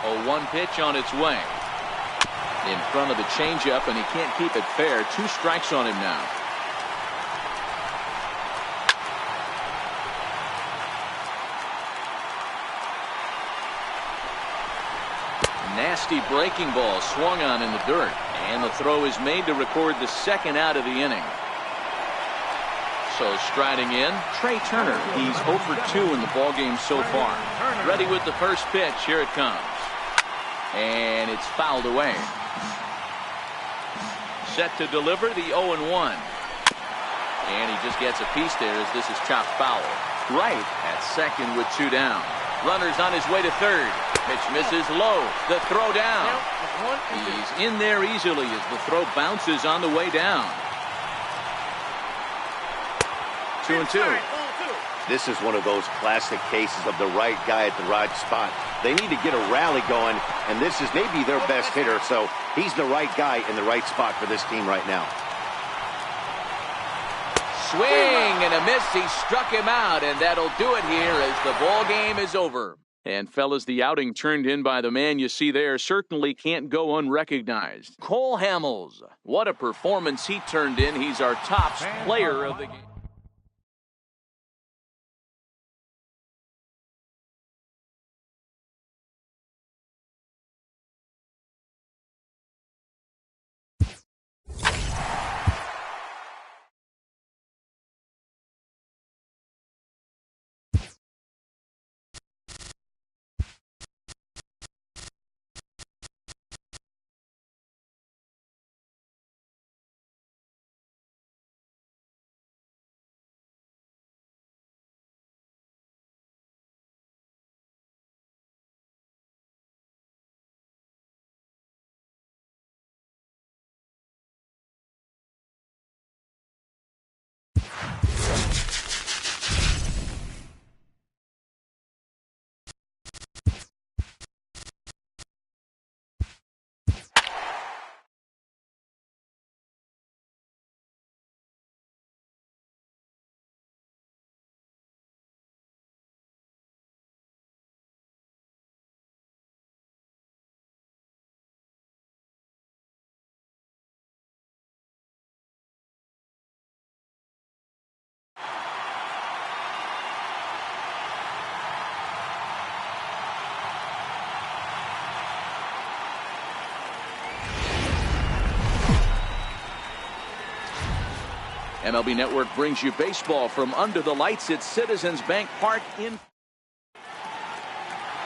A: A 1 pitch on its way. In front of the changeup, and he can't keep it fair. 2 strikes on him now. nasty breaking ball swung on in the dirt. And the throw is made to record the second out of the inning. So striding in, Trey Turner. He's 0 for 2 in the ballgame so far. Ready with the first pitch. Here it comes. And it's fouled away. Set to deliver the 0-1. And he just gets a piece there as this is chopped foul. Right at second with 2 down. Runners on his way to third. Pitch misses low. The throw down. He's in there easily as the throw bounces on the way down. 2-2.
D: This is one of those classic cases of the right guy at the right spot. They need to get a rally going, and this is maybe their best hitter, so he's the right guy in the right spot for this team right now.
A: Swing and a miss. He struck him out, and that'll do it here as the ball game is over. And fellas, the outing turned in by the man you see there certainly can't go unrecognized. Cole Hamels. What a performance he turned in. He's our top player of the game. MLB Network brings you baseball from under the lights at Citizens Bank Park in.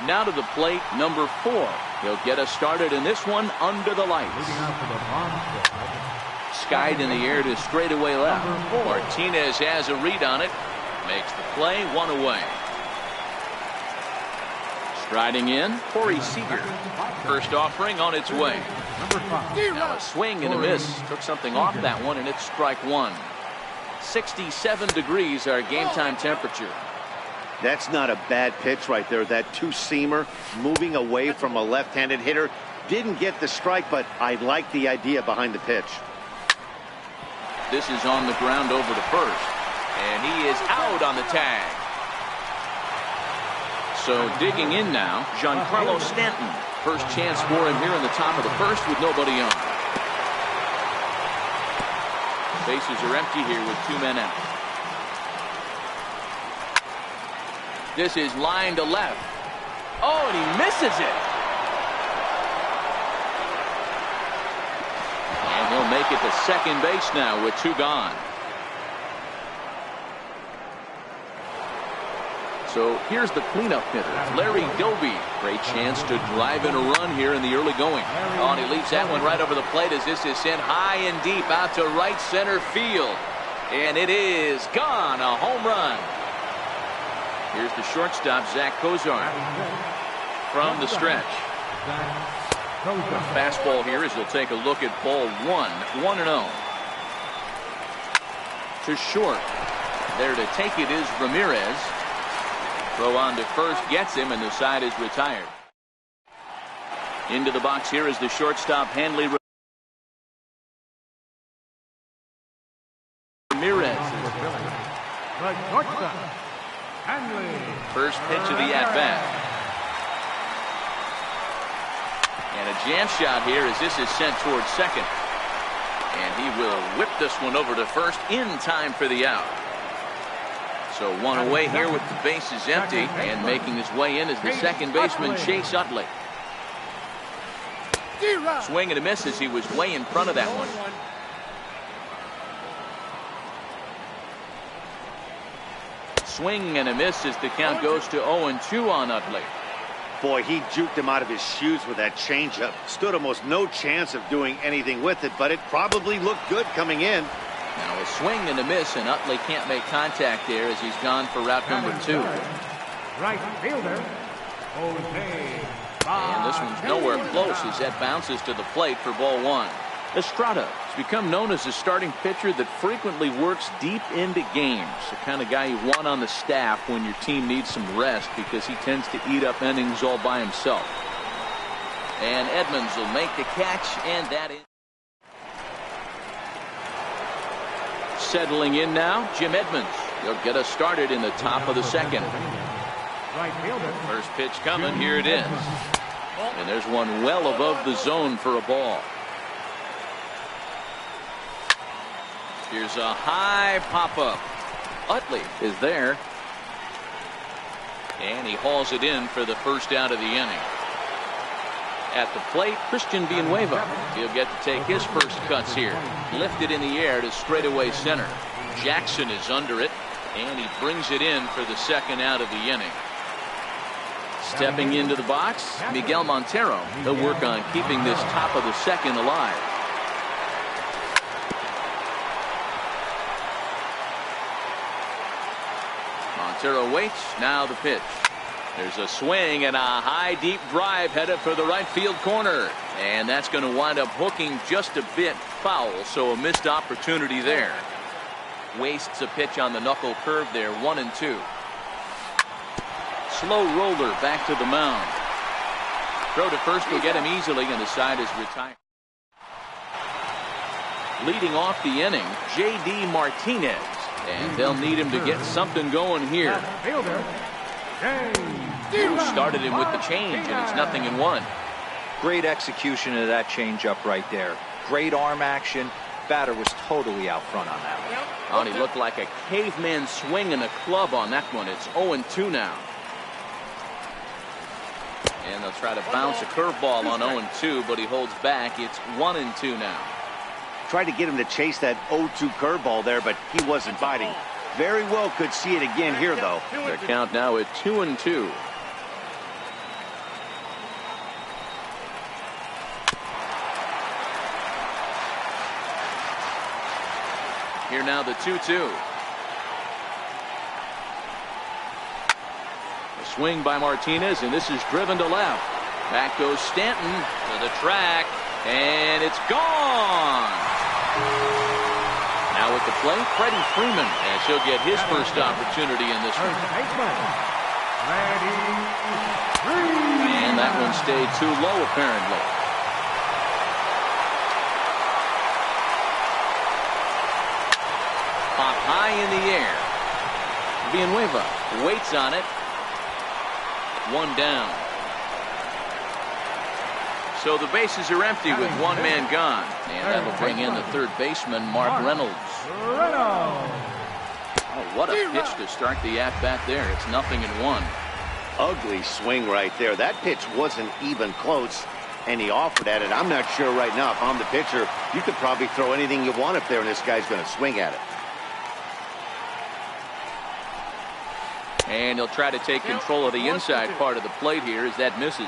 A: Now to the plate, number 4. He'll get us started in this one under the lights. Skied in the air to straightaway left. Martinez has a read on it. Makes the play, 1 away. Striding in, Corey Seager. First offering on its way. Now a swing and a miss. Took something off that one, and it's strike 1. 67 degrees our game time temperature.
D: That's not a bad pitch right there. That two-seamer moving away from a left-handed hitter. Didn't get the strike, but I like the idea behind the pitch.
A: This is on the ground over to first. And he is out on the tag. So digging in now, Giancarlo Stanton. First chance for him here in the top of the first with nobody on. Bases are empty here with 2 men out. This is line to left. Oh, and he misses it. And he'll make it to second base now with 2 gone. So here's the cleanup hitter, Larry Doby. Great chance to drive in a run here in the early going. Oh, and he leaves that one right over the plate as this is sent high and deep out to right center field. And it is gone, a home run. Here's the shortstop, Zach Kozar, from the stretch. Fastball here as he'll take a look at ball 1, 1-0. To short. There to take it is Ramirez. Throw on to first gets him, and the side is retired. Into the box here is the shortstop, Hanley Ramirez. First pitch of the at-bat. And a jam shot here as this is sent towards second. And he will whip this one over to first in time for the out. So 1 away here with the bases empty, and making his way in is the second baseman, Chase Utley. Swing and a miss as he was way in front of that one. Swing and a miss as the count goes to 0-2 on Utley.
D: Boy, he juked him out of his shoes with that changeup. Stood almost no chance of doing anything with it, but it probably looked good coming in.
A: Now a swing and a miss, and Utley can't make contact there as he's gone for route number 2.
C: Right fielder, Jose.
A: And this one's nowhere close as that bounces to the plate for ball 1. Estrada has become known as a starting pitcher that frequently works deep into games. The kind of guy you want on the staff when your team needs some rest because he tends to eat up innings all by himself. And Edmonds will make the catch, and that is. Settling in now, Jim Edmonds. He'll get us started in the top of the second.
C: Right fielder.
A: First pitch coming, here it is. And there's one well above the zone for a ball. Here's a high pop-up. Utley is there. And he hauls it in for the first out of the inning. At the plate, Christian Villanueva. He'll get to take his first cuts here. Lifted in the air to straightaway center. Jackson is under it, and he brings it in for the second out of the inning. Stepping into the box, Miguel Montero. He'll work on keeping this top of the second alive. Montero waits, now the pitch. There's a swing and a high deep drive headed for the right field corner. And that's going to wind up hooking just a bit foul, so a missed opportunity there. Wastes a pitch on the knuckle curve there, 1-2. Slow roller back to the mound. Throw to first will get him easily, and the side is retired. Leading off the inning, J.D. Martinez. And they'll need him to get something going here. Started him with the change, and it's 0-1.
B: Great execution of that changeup right there. Great arm action. Batter was totally out front on that one.
A: Oh, he looked like a caveman swinging a club on that one. It's 0-2 now. And they'll try to bounce a curveball on 0-2, but he holds back. It's 1-2 now.
D: Tried to get him to chase that 0-2 curveball there, but he wasn't biting. Very well could see it again here, though.
A: Their count now at 2-2. Here now the 2-2. A swing by Martinez, and this is driven to left. Back goes Stanton to the track, and it's gone. Now at the plate, Freddie Freeman, as he'll get his first opportunity in this one. And that one stayed too low, apparently. Pop high in the air. Villanueva waits on it. One down. So the bases are empty with one man gone. And that'll bring in the third baseman, Mark Reynolds. Oh, what a pitch to start the at-bat there. It's 0-1.
D: Ugly swing right there. That pitch wasn't even close, and he offered at it. I'm not sure right now if I'm the pitcher. You could probably throw anything you want up there, and this guy's going to swing at it.
A: And he'll try to take control of the inside part of the plate here as that misses.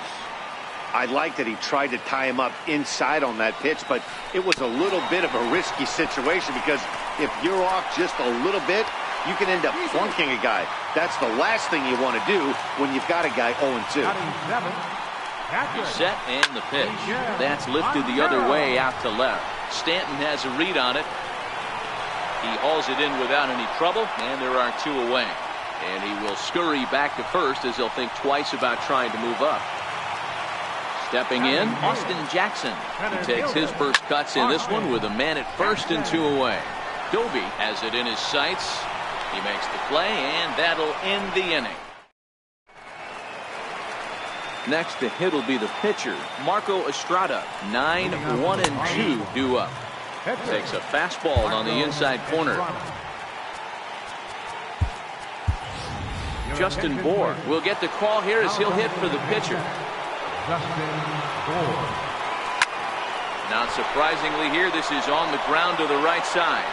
D: I like that he tried to tie him up inside on that pitch, but it was a little bit of a risky situation because if you're off just a little bit, you can end up flunking a guy. That's the last thing you want to do when you've got a guy 0-2.
A: He's set and the pitch. That's lifted the other way out to left. Stanton has a read on it. He hauls it in without any trouble, and there are two away. And he will scurry back to first as he'll think twice about trying to move up. Stepping in, Austin Jackson. He takes his first cuts in this one with a man at first and two away. Doby has it in his sights. He makes the play, and that'll end the inning. Next to hit will be the pitcher, Marco Estrada. 9-1-2 due up. Takes a fastball on the inside corner. Justin Bour will get the call here as he'll hit for the pitcher. Not surprisingly here, this is on the ground to the right side.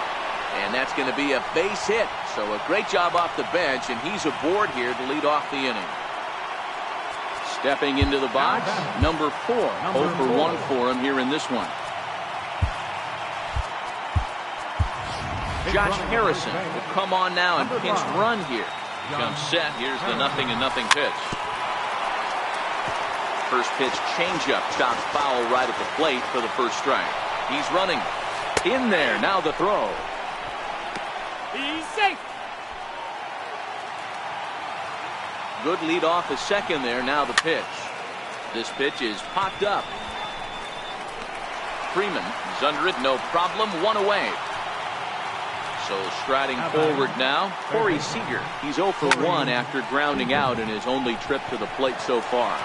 A: And that's going to be a base hit. So a great job off the bench, and he's aboard here to lead off the inning. Stepping into the box, number 4. 0 for 1 for him here in this one. Josh Harrison will come on now and pinch run here. Comes set. Here's the 0-0 pitch. First pitch changeup, chops foul right at the plate for the first strike. He's running in there. Now the throw.
F: He's safe.
A: Good lead off the second there. Now the pitch. This pitch is popped up. Freeman is under it. No problem. 1 away. So striding forward now, Corey Seager. He's 0 for 1 after grounding out in his only trip to the plate so far.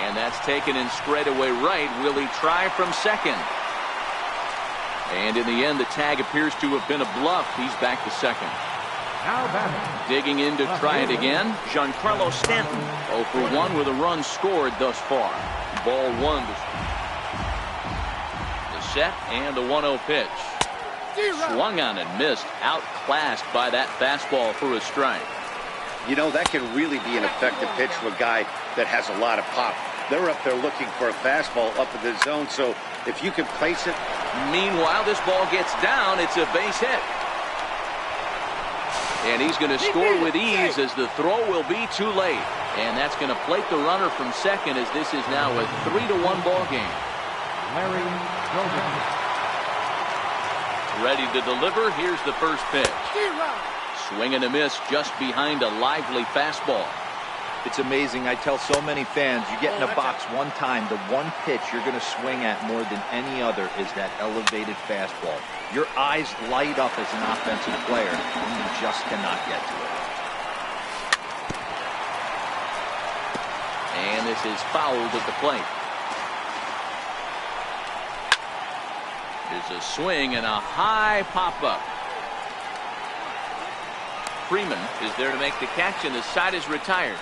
A: And that's taken in straightaway right. Will he try from second? And in the end, the tag appears to have been a bluff. He's back to second. Digging in to try it again, Giancarlo Stanton. 0 for 1 with a run scored thus far. Ball 1. The set and the 1-0 pitch. Swung on and missed. Outclassed by that fastball for a strike.
D: You know, that can really be an effective pitch to a guy that has a lot of pop. They're up there looking for a fastball up in the zone, so if you can place it.
A: Meanwhile, this ball gets down. It's a base hit. And he's going to score with ease as the throw will be too late. And that's going to plate the runner from second as this is now a 3-1 ball game.
C: Larry Doby.
A: Ready to deliver. Here's the first pitch. Swing and a miss just behind a lively fastball.
B: It's amazing. I tell so many fans, you get in a box one time, the one pitch you're going to swing at more than any other is that elevated fastball. Your eyes light up as an offensive player, and you just cannot get to it.
A: And this is fouled at the plate. There's a swing and a high pop-up. Freeman is there to make the catch, and the side is retired.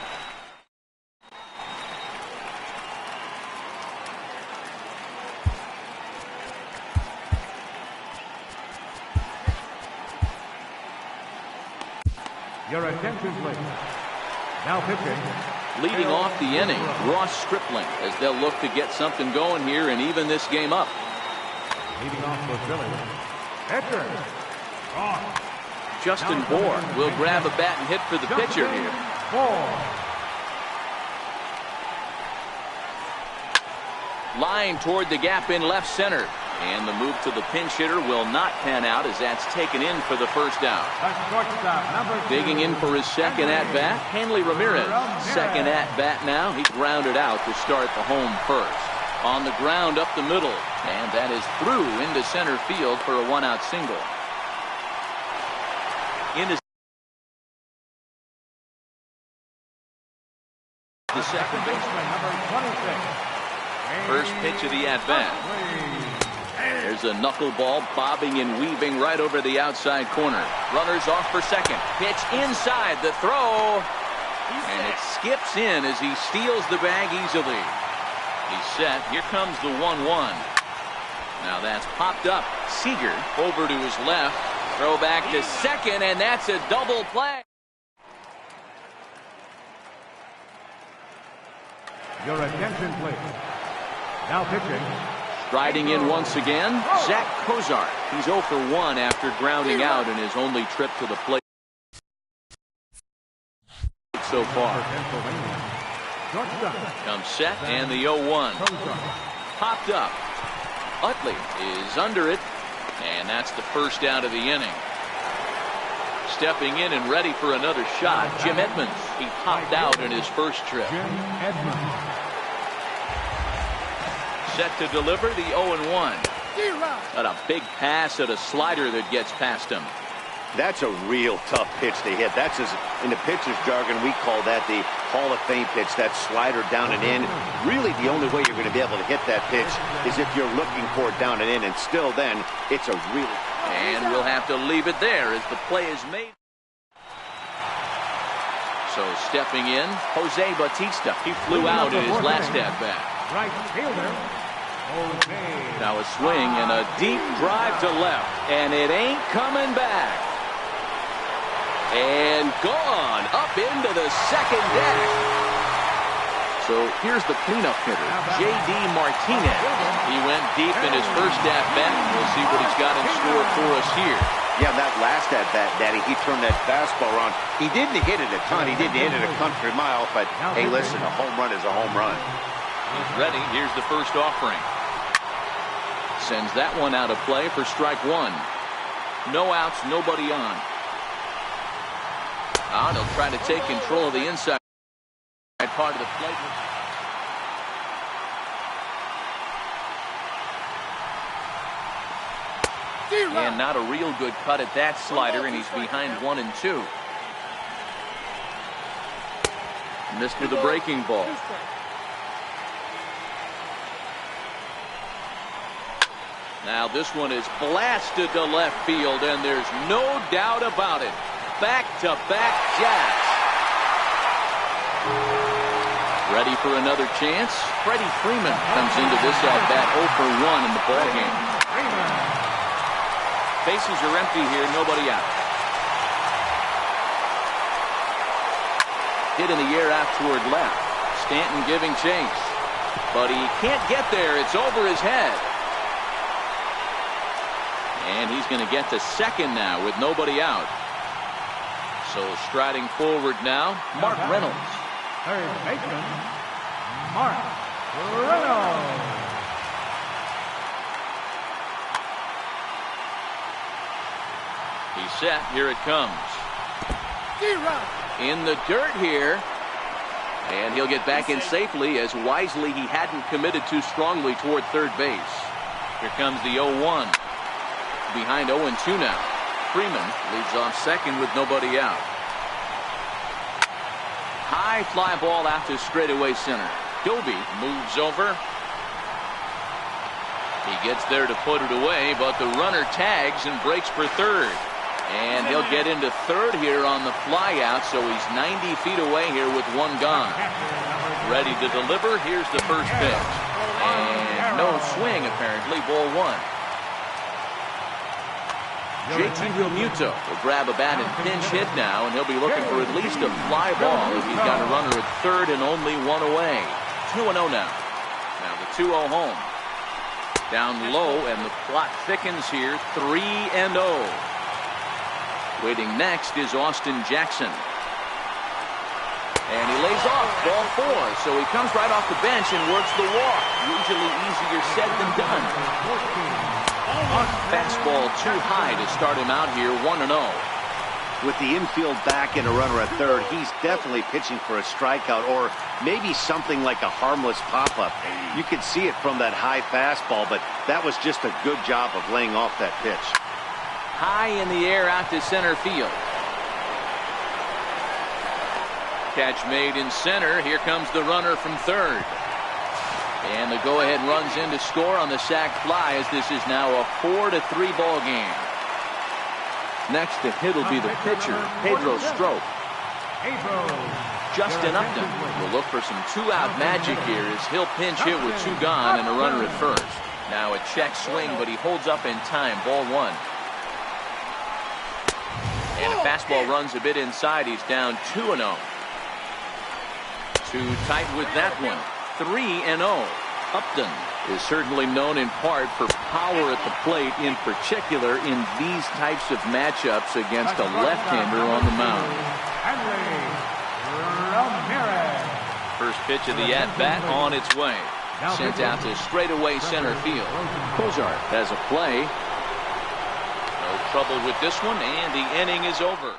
C: Your attention, please. Now pitching.
A: Leading off the inning, Ross Stripling, as they'll look to get something going here and even this game up.
C: Leading off for Philly. Pitcher. Ross.
A: Justin Bour will grab a bat and hit for the pitcher here. Line toward the gap in left center. And the move to the pinch hitter will not pan out as that's taken in for the first out. Digging in for his second at-bat, Hanley Ramirez. Second at-bat now. He grounded out to start the home first. On the ground up the middle. And that is through into center field for a one-out single. Into the second baseman, number 26. First pitch of the at-bat. There's a knuckleball bobbing and weaving right over the outside corner. Runners off for second. Pitch inside the throw. And it skips in as he steals the bag easily. He's set. Here comes the 1-1. Now that's popped up. Seager over to his left. Throw back to second, and that's a double play.
C: Your attention, please. Now pitching.
A: Striding in once again, Zach Cozart. He's 0 for 1 after grounding out in his only trip to the plate so far. Comes set and the 0-1. Popped up. Utley is under it, and that's the first out of the inning. Stepping in and ready for another shot, Jim Edmonds. He popped out in his first trip. Set to deliver the 0-1. Got a big pass at a slider that gets past him.
D: That's a real tough pitch to hit. That's in the pitcher's jargon, we call that the Hall of Fame pitch, that slider down and in. Really, the only way you're going to be able to hit that pitch is if you're looking for it down and in, and still then, it's a really...
A: And we'll have to leave it there as the play is made. So stepping in, Jose Bautista. He flew out in his last at-bat.
C: Right fielder,
A: Now a swing and a deep drive to left, and it ain't coming back.
E: And gone up into the second deck.
A: So here's the cleanup hitter, J.D. Martinez. He went deep in his first at-bat. We'll see what he's got in store for us here.
D: Yeah, that last at-bat, Daddy, he turned that fastball around. He didn't hit it a ton. He didn't hit it a country mile, but hey, listen, a home run is a home run.
A: He's ready. Here's the first offering. Sends that one out of play for strike one. No outs, nobody on. They'll try to take control of the inside part of the plate. And not a real good cut at that slider, and he's behind 1-2. Missed with the breaking ball. Now this one is blasted to left field, and there's no doubt about it. Back-to-back jacks. Ready for another chance? Freddie Freeman comes into this at-bat 0 for 1 in the ballgame. Bases are empty here, nobody out. Hit in the air out toward left. Stanton giving chase. But he can't get there. It's over his head. And he's going to get to second now with nobody out. So striding forward now, Mark Reynolds.
C: Third baseman, Mark Reynolds.
A: He's set. Here it comes. In the dirt here. And he'll get back in safely, as wisely he hadn't committed too strongly toward third base. Here comes the 0-1. Behind 0-2 now. Freeman leads off second with nobody out. High fly ball out to straightaway center. Doby moves over. He gets there to put it away, but the runner tags and breaks for third. And he'll get into third here on the fly out, so he's 90 feet away here with one gone. Ready to deliver. Here's the first pitch. And no swing, apparently. Ball one. JT Realmuto will grab a bat and pinch hit now, and he'll be looking for at least a fly ball if he's got a runner at third and only one away. 2-0 now. Now the 2-0 home. Down low, and the plot thickens here. 3-0. Waiting next is Austin Jackson. And he lays off ball four, so he comes right off the bench and works the walk. Usually easier said than done. Fastball too high to start him out here, 1-0.
D: With the infield back and a runner at third, he's definitely pitching for a strikeout or maybe something like a harmless pop-up. You could see it from that high fastball, but that was just a good job of laying off that pitch.
A: High in the air out to center field. Catch made in center. Here comes the runner from third. And the go-ahead runs in to score on the sac fly, as this is now a 4-3 ball game. Next to hit will be the pitcher, Pedro Strop. Justin Upton will look for some two-out magic here, as he'll pinch hit with two gone and a runner at first. Now a check swing, but he holds up in time. Ball one. And a fastball runs a bit inside. He's down 2-0. Too tight with that one. 3-0. Upton is certainly known in part for power at the plate, in particular in these types of matchups against a left-hander on the mound. First pitch of the at-bat on its way. Sent out to straightaway center field. Cozart has a play. No trouble with this one, and the inning is over.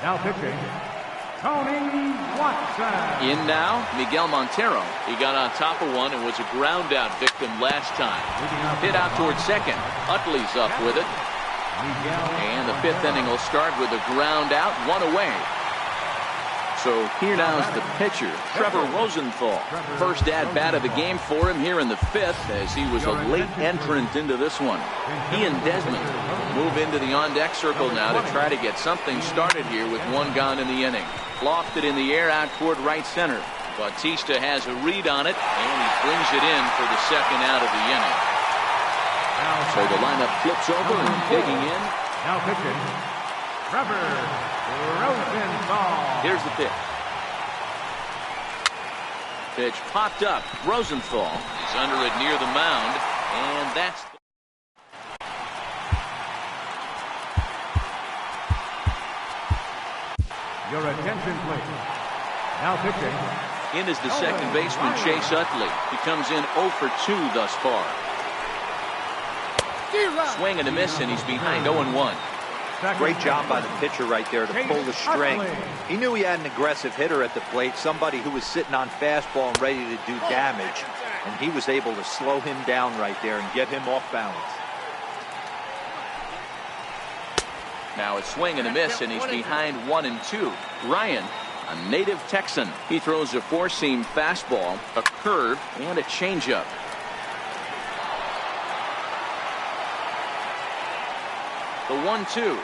C: Now pitching, Tony Watson.
A: In now, Miguel Montero. He got on top of one and was a ground-out victim last time. Hit out towards second. Utley's up with it. And the fifth inning will start with a ground-out, one away. So here now is the pitcher, Trevor Rosenthal. First at-bat of the game for him here in the fifth, as he was a late entrant into this one. He and Desmond move into the on-deck circle now to try to get something started here with one gone in the inning. Lofted in the air out toward right center. Bautista has a read on it, and he brings it in for the second out of the inning. So the lineup flips over and digging in.
C: Now pitching, Trevor Rosenthal.
A: Here's the pitch. Pitch popped up. Rosenthal is under it near the mound, and that's
C: Your attention, please. Now pitching.
A: in is the second baseman Chase Utley. He comes in 0 for 2 thus far. Swing and a miss, and he's behind 0-1.
B: Great job by the pitcher right there to pull the string. He knew he had an aggressive hitter at the plate, somebody who was sitting on fastball and ready to do damage, and he was able to slow him down right there and get him off balance.
A: Now a swing and a miss, and he's behind 1-2. Ryan, a native Texan. He throws a four-seam fastball, a curve, and a changeup. The 1-2.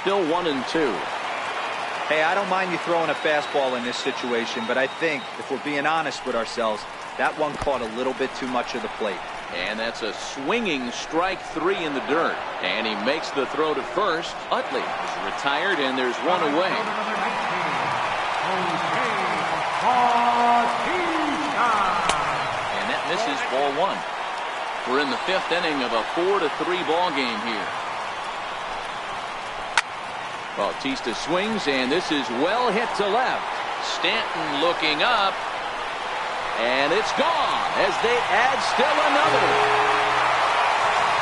A: Still 1-2.
B: Hey, I don't mind you throwing a fastball in this situation, but I think, if we're being honest with ourselves, that one caught a little bit too much of the plate.
A: And that's a swinging strike 3 in the dirt. And he makes the throw to first. Utley is retired, and there's one away. And that misses, ball 1. We're in the 5th inning of a 4-3 ball game here. Bautista swings, and this is well hit to left. Stanton looking up, and it's gone as they add still another.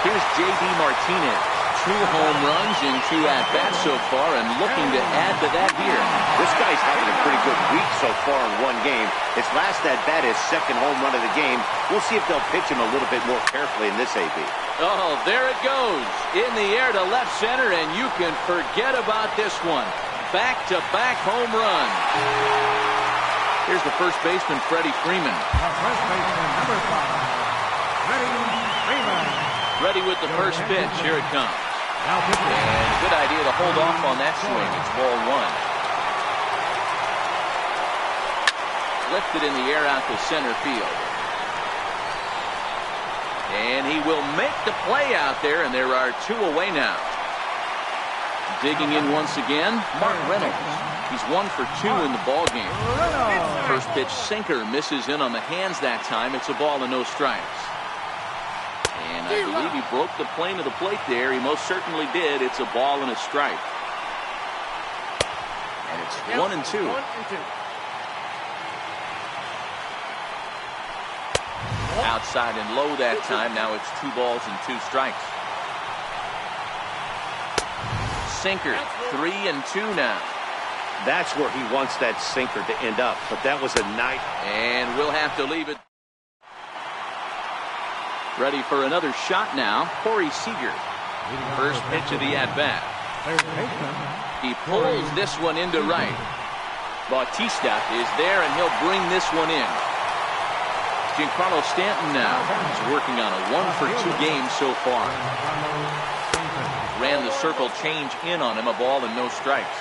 A: Here's J.D. Martinez. 2 home runs in 2 at-bats so far, and looking to add to that here.
D: This guy's having a pretty good week so far in one game. His last at-bat is second home run of the game. We'll see if they'll pitch him a little bit more carefully in this AB.
A: Oh, there it goes. In the air to left center, and you can forget about this one. Back-to-back home run. Here's the first baseman, Freddie Freeman.
C: First baseman, number 5, Freddie Freeman.
A: Ready with the first pitch. Here it comes.
C: Now pitching.
A: And good idea to hold off on that swing. It's ball 1. Lifted in the air out to center field. And he will make the play out there, and there are 2 away now. Digging in once again, Mark Reynolds. He's 1 for 2 in the ball game. First pitch sinker misses in on the hands that time. It's a ball and no strikes. And I believe he broke the plane of the plate there. He most certainly did. It's a ball and a strike. And it's 1-2. Outside and low that time. Now it's 2 balls and 2 strikes. Sinker, 3-2 now.
D: That's where he wants that sinker to end up, but that was a nice.
A: And we'll have to leave it. Ready for another shot now, Corey Seager. First pitch of the at-bat. He pulls this one into right. Bautista is there, and he'll bring this one in. Giancarlo Stanton now is working on a 1 for 2 game so far. Ran the circle change in on him, a ball and no strikes.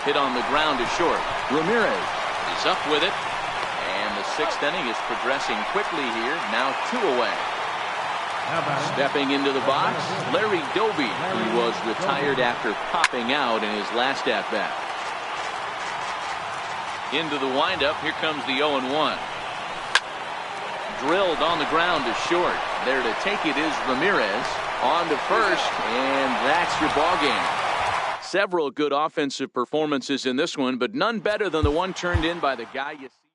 A: Hit on the ground to short. Ramirez is up with it. And the 6th inning is progressing quickly here. Now 2 away. Stepping into the box, Larry Doby, who was retired after popping out in his last at-bat. Into the windup. Here comes the 0-1. Drilled on the ground to short. There to take it is Ramirez. On to first, and that's your ball game. Several good offensive performances in this one, but none better than the one turned in by the guy you see.